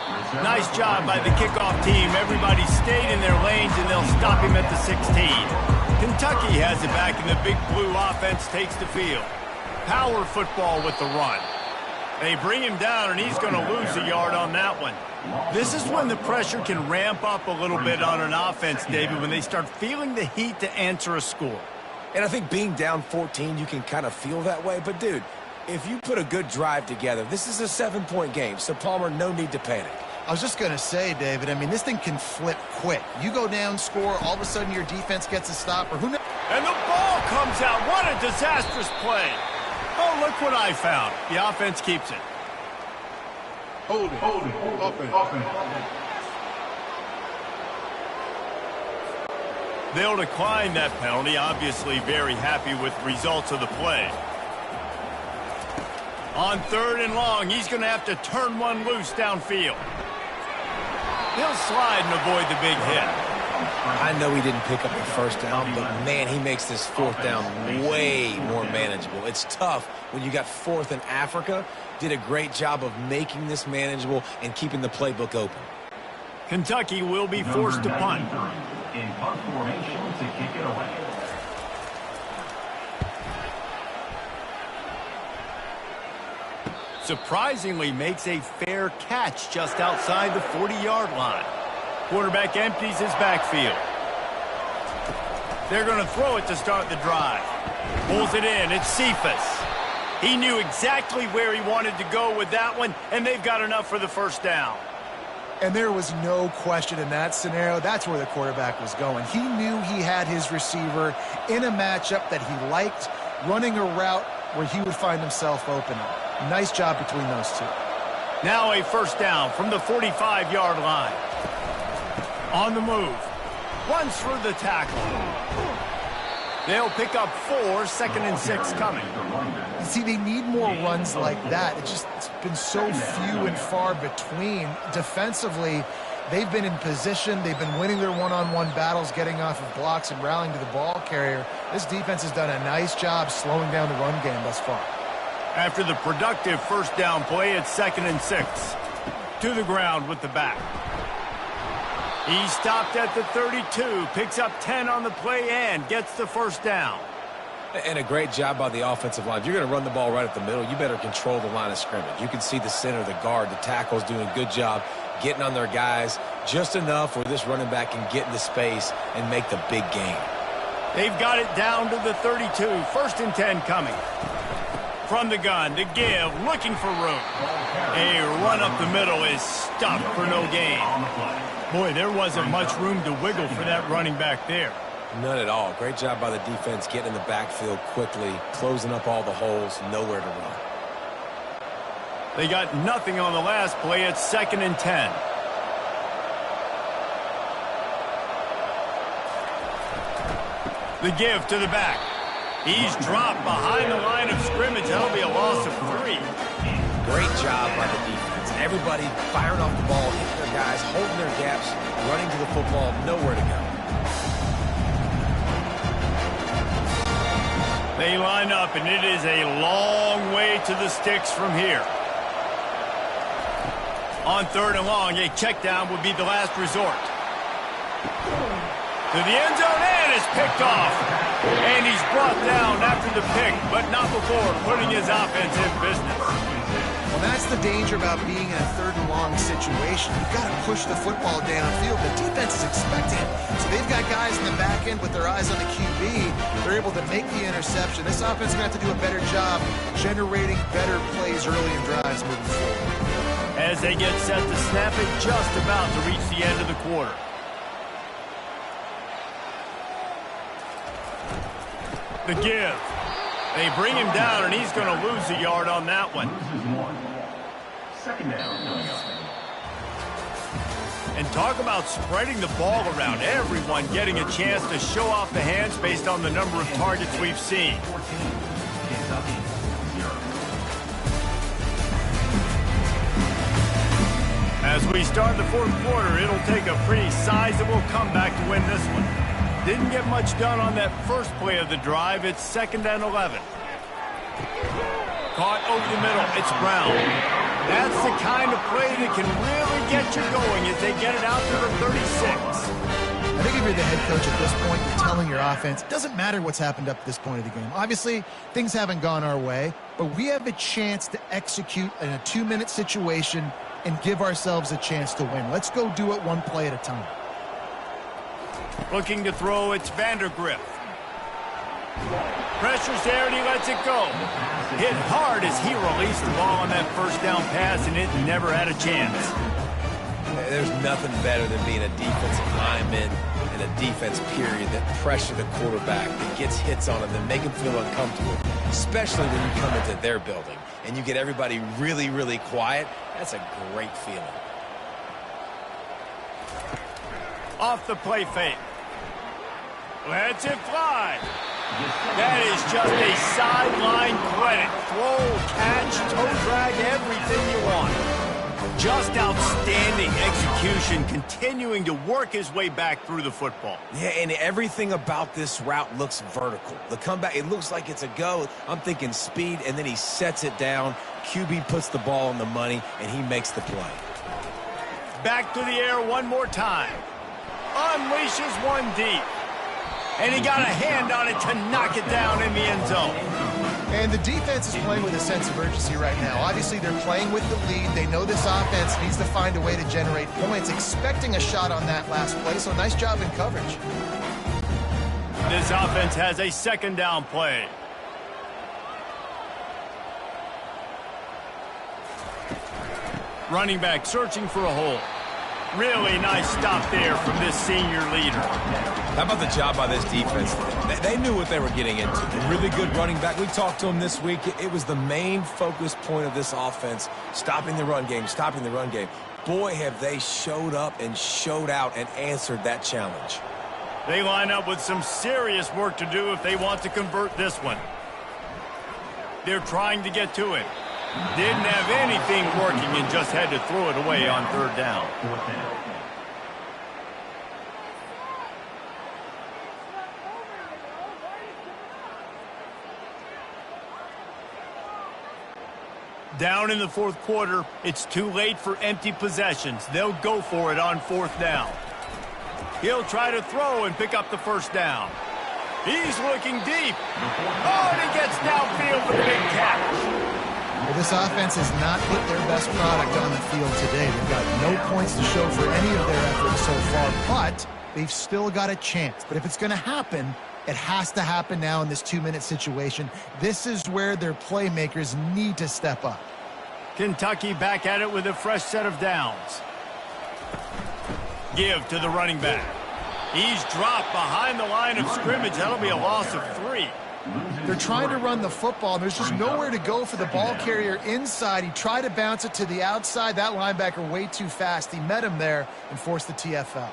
Nice job by the kickoff team. Everybody stayed in their lanes, and they'll stop him at the 16. Kentucky has it back, and the Big Blue offense takes the field. Power football with the run. They bring him down, and he's going to lose a yard on that one. This is when the pressure can ramp up a little bit on an offense, David, when they start feeling the heat to answer a score. And I think being down 14, you can kind of feel that way. But, dude, If you put a good drive together, this is a 7-point game, so Palmer, no need to panic. I was just going to say, David, I mean, this thing can flip quick. You go down, score, all of a sudden your defense gets a stop, or who knows? And the ball comes out. What a disastrous play. Oh, look what I found. The offense keeps it. Hold it. Offense. They'll decline that penalty. Obviously very happy with the results of the play. On 3rd and long, he's going to have to turn one loose downfield. He'll slide and avoid the big hit. I know he didn't pick up the first down, but, man, he makes this 4th down way more manageable. It's tough when you got 4th in Africa. Did a great job of making this manageable and keeping the playbook open. Kentucky will be forced to punt. In punt formation to kick it away. Surprisingly makes a fair catch just outside the 40-yard line. Quarterback empties his backfield. They're going to throw it to start the drive. Pulls it in. It's Cephas. He knew exactly where he wanted to go with that one, and they've got enough for the first down. And there was no question in that scenario. That's where the quarterback was going. He knew he had his receiver in a matchup that he liked, running a route where he would find himself open. Nice job between those two. Now a first down from the 45-yard line. On the move. Runs through the tackle. They'll pick up 4, 2nd and 6 coming. See, they need more runs like that. It's been so few and far between. Defensively, they've been in position. They've been winning their one-on-one battles, getting off of blocks and rallying to the ball carrier. This defense has done a nice job slowing down the run game thus far. After the productive first down play, it's 2nd and 6. To the ground with the back. He stopped at the 32, picks up 10 on the play and gets the first down. And a great job by the offensive line. If you're going to run the ball right at the middle, you better control the line of scrimmage. You can see the center, the guard, the tackles doing a good job getting on their guys just enough where this running back can get into space and make the big gain. They've got it down to the 32. 1st and 10 coming. From the gun to give, looking for room. A run up the middle is stuffed for no gain. Boy, there wasn't much room to wiggle for that running back there. None at all. Great job by the defense getting in the backfield quickly, closing up all the holes, nowhere to run. They got nothing on the last play. It's 2nd and 10. The give to the back. He's dropped behind the line of scrimmage. That'll be a loss of 3. Great job by the defense. Everybody firing off the ball, hitting their guys, holding their gaps, running to the football, nowhere to go. They line up, and it is a long way to the sticks from here. On 3rd and long, a check down would be the last resort. To the end zone, and is picked off. And he's brought down after the pick, but not before putting his offense in business. Well, that's the danger about being in a 3rd and long situation. You've got to push the football downfield. The defense is expecting it. So they've got guys in the back end with their eyes on the QB. They're able to make the interception. This offense is going to have to do a better job generating better plays early in drives moving forward. As they get set to snap it, just about to reach the end of the quarter. The give. They bring him down, and he's going to lose a yard on that one. 2nd down coming up. And talk about spreading the ball around. Everyone getting a chance to show off the hands based on the number of targets we've seen. 14, Kentucky 0. As we start the 4th quarter, it'll take a pretty sizable comeback to win this one. Didn't get much done on that first play of the drive. It's 2nd and 11. Caught over the middle. It's Brown. That's the kind of play that can really get you going as they get it out to the 36. I think if you're the head coach at this point, you're telling your offense, it doesn't matter what's happened up to this point of the game. Obviously, things haven't gone our way, but we have a chance to execute in a 2-minute situation and give ourselves a chance to win. Let's go do it one play at a time. Looking to throw, it's Vandergrift. Pressure's there, and he lets it go. Hit hard as he released the ball on that first down pass, and it never had a chance. There's nothing better than being a defensive lineman in a defense period that pressure the quarterback, that gets hits on him, that make him feel uncomfortable, especially when you come into their building and you get everybody really, really quiet. That's a great feeling. Off the play fake. Lets it fly. That is just a sideline credit. Throw, catch, toe drag, everything you want. Just outstanding execution, continuing to work his way back through the football. Yeah, and everything about this route looks vertical. The comeback, it looks like it's a go. I'm thinking speed, and then he sets it down. QB puts the ball on the money, and he makes the play. Back to the air one more time. Unleashes one deep. And he got a hand on it to knock it down in the end zone. And the defense is playing with a sense of urgency right now. Obviously, they're playing with the lead. They know this offense needs to find a way to generate points, expecting a shot on that last play, so nice job in coverage. This offense has a second down play. Running back searching for a hole. Really nice stop there from this senior leader. How about the job by this defense? They knew what they were getting into. A really good running back. We talked to him this week. It was the main focus point of this offense, stopping the run game, stopping the run game. Boy, have they showed up and showed out and answered that challenge. They line up with some serious work to do if they want to convert this one. They're trying to get to it. Didn't have anything working and just had to throw it away on third down. Down in the fourth quarter, it's too late for empty possessions. They'll go for it on fourth down. He'll try to throw and pick up the first down. He's looking deep. Oh, and he gets downfield for the big catch. Well, this offense has not put their best product on the field today. They've got no points to show for any of their efforts so far, but they've still got a chance. But if it's going to happen, it has to happen now in this 2-minute situation. This is where their playmakers need to step up. Kentucky back at it with a fresh set of downs. Give to the running back. He's dropped behind the line of scrimmage. That'll be a loss of 3. They're trying to run the football, and there's just nowhere to go for the ball carrier inside. He tried to bounce it to the outside. That linebacker way too fast. He met him there and forced the TFL.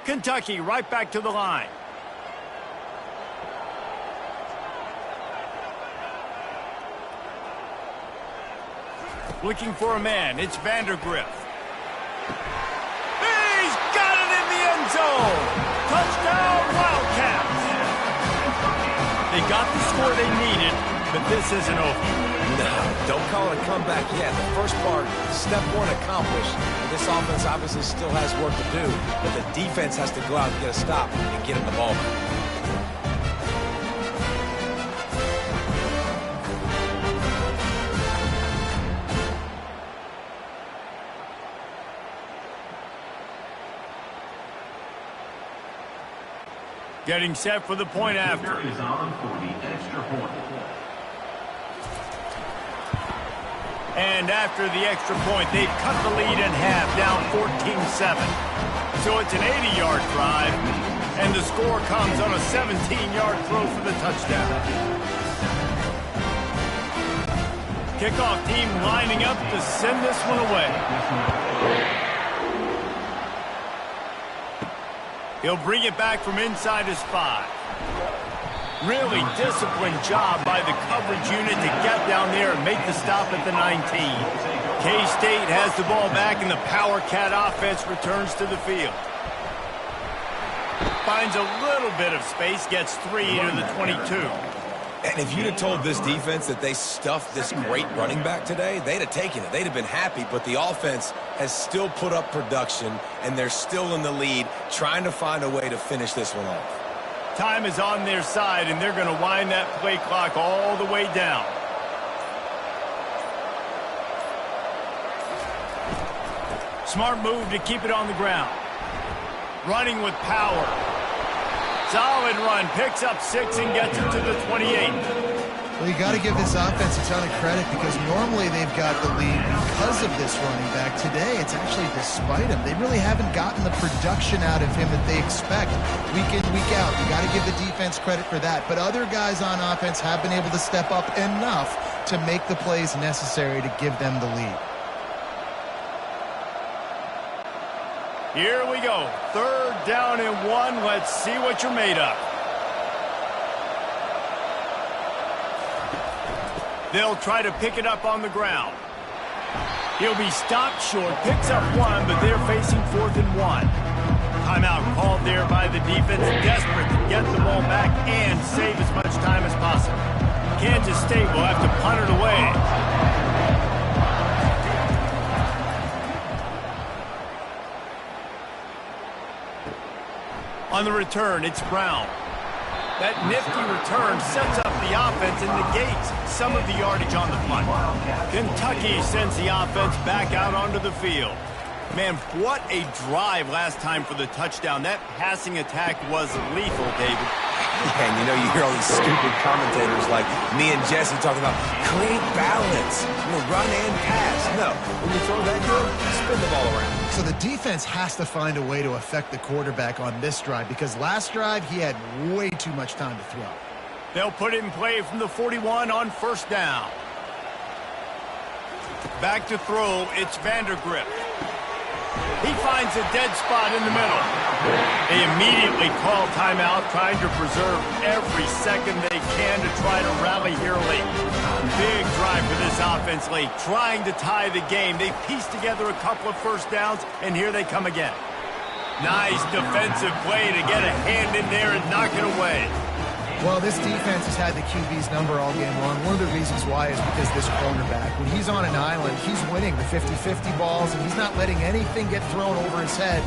Kentucky right back to the line. Looking for a man. It's Vandergriff. He's got it in the end zone. Touchdown, Wildcats. They got the score they needed, but this isn't over. No, don't call it a comeback yet. The first part, step one accomplished. This offense obviously still has work to do, but the defense has to go out and get a stop and get him the ball back. Getting set for the point after. Is on for the extra point. And after the extra point, they've cut the lead in half, down 14-7. So it's an 80-yard drive, and the score comes on a 17-yard throw for the touchdown. Kickoff team lining up to send this one away. He'll bring it back from inside his 5. Really disciplined job by the coverage unit to get down there and make the stop at the 19. K-State has the ball back, and the Power Cat offense returns to the field. Finds a little bit of space, gets 3 to the 22. And if you'd have told this defense that they stuffed this great running back today, they'd have taken it. They'd have been happy, but the offense has still put up production, and they're still in the lead, trying to find a way to finish this one off. Time is on their side, and they're going to wind that play clock all the way down. Smart move to keep it on the ground. Running with power. Solid run. Picks up 6 and gets it to the 28. Well, you got to give this offense a ton of credit because normally they've got the lead because of this running back. Today, it's actually despite him. They really haven't gotten the production out of him that they expect week in, week out. You got to give the defense credit for that. But other guys on offense have been able to step up enough to make the plays necessary to give them the lead. Here we go. 3rd down and 1. Let's see what you're made of. They'll try to pick it up on the ground. He'll be stopped short, picks up 1, but they're facing 4th and 1. Timeout called there by the defense, desperate to get the ball back and save as much time as possible. Kansas State will have to punt it away. On the return, it's Brown. That nifty return sets up the offense and negates some of the yardage on the punt. Kentucky sends the offense back out onto the field. Man, what a drive last time for the touchdown. That passing attack was lethal, David. And you know, you hear all these stupid commentators like me and Jesse talking about create balance, run and pass. No, when you throw that good, spin the ball around. So the defense has to find a way to affect the quarterback on this drive because last drive he had way too much time to throw. They'll put it in play from the 41 on 1st down. Back to throw, it's Vandergrift. He finds a dead spot in the middle. They immediately call timeout, trying to preserve every second they can to try to rally here late. Big drive for this offense late, trying to tie the game. They pieced together a couple of 1st downs, and here they come again. Nice defensive play to get a hand in there and knock it away. Well, this defense has had the QB's number all game long. One of the reasons why is because this cornerback, when he's on an island, he's winning the 50-50 balls, and he's not letting anything get thrown over his head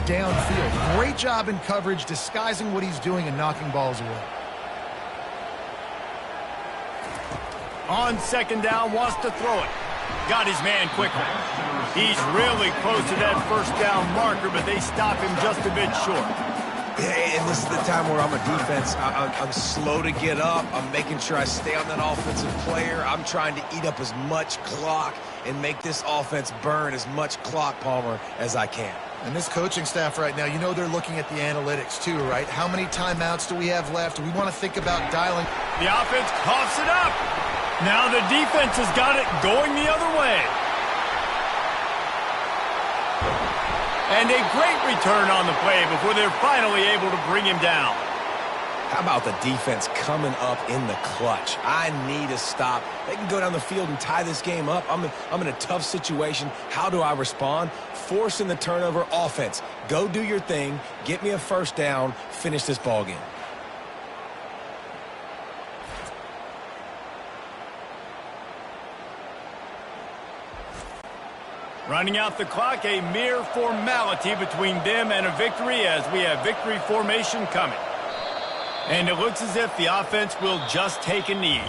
downfield. Great job in coverage, disguising what he's doing and knocking balls away. On 2nd down, wants to throw it. Got his man quickly. He's really close to that 1st down marker, but they stop him just a bit short. And this is the time where I'm a defense. I'm slow to get up. I'm making sure I stay on that offensive player. I'm trying to eat up as much clock and make this offense burn as much clock, Palmer, as I can. And this coaching staff right now, you know they're looking at the analytics too, right? How many timeouts do we have left? We want to think about dialing. The offense coughs it up. Now the defense has got it going the other way. And a great return on the play before they're finally able to bring him down. How about the defense coming up in the clutch? I need a stop. They can go down the field and tie this game up. I'm in a tough situation. How do I respond? Forcing the turnover. Offense. Go do your thing. Get me a 1st down. Finish this ball game. Running out the clock, a mere formality between them and a victory as we have victory formation coming. And it looks as if the offense will just take a knee.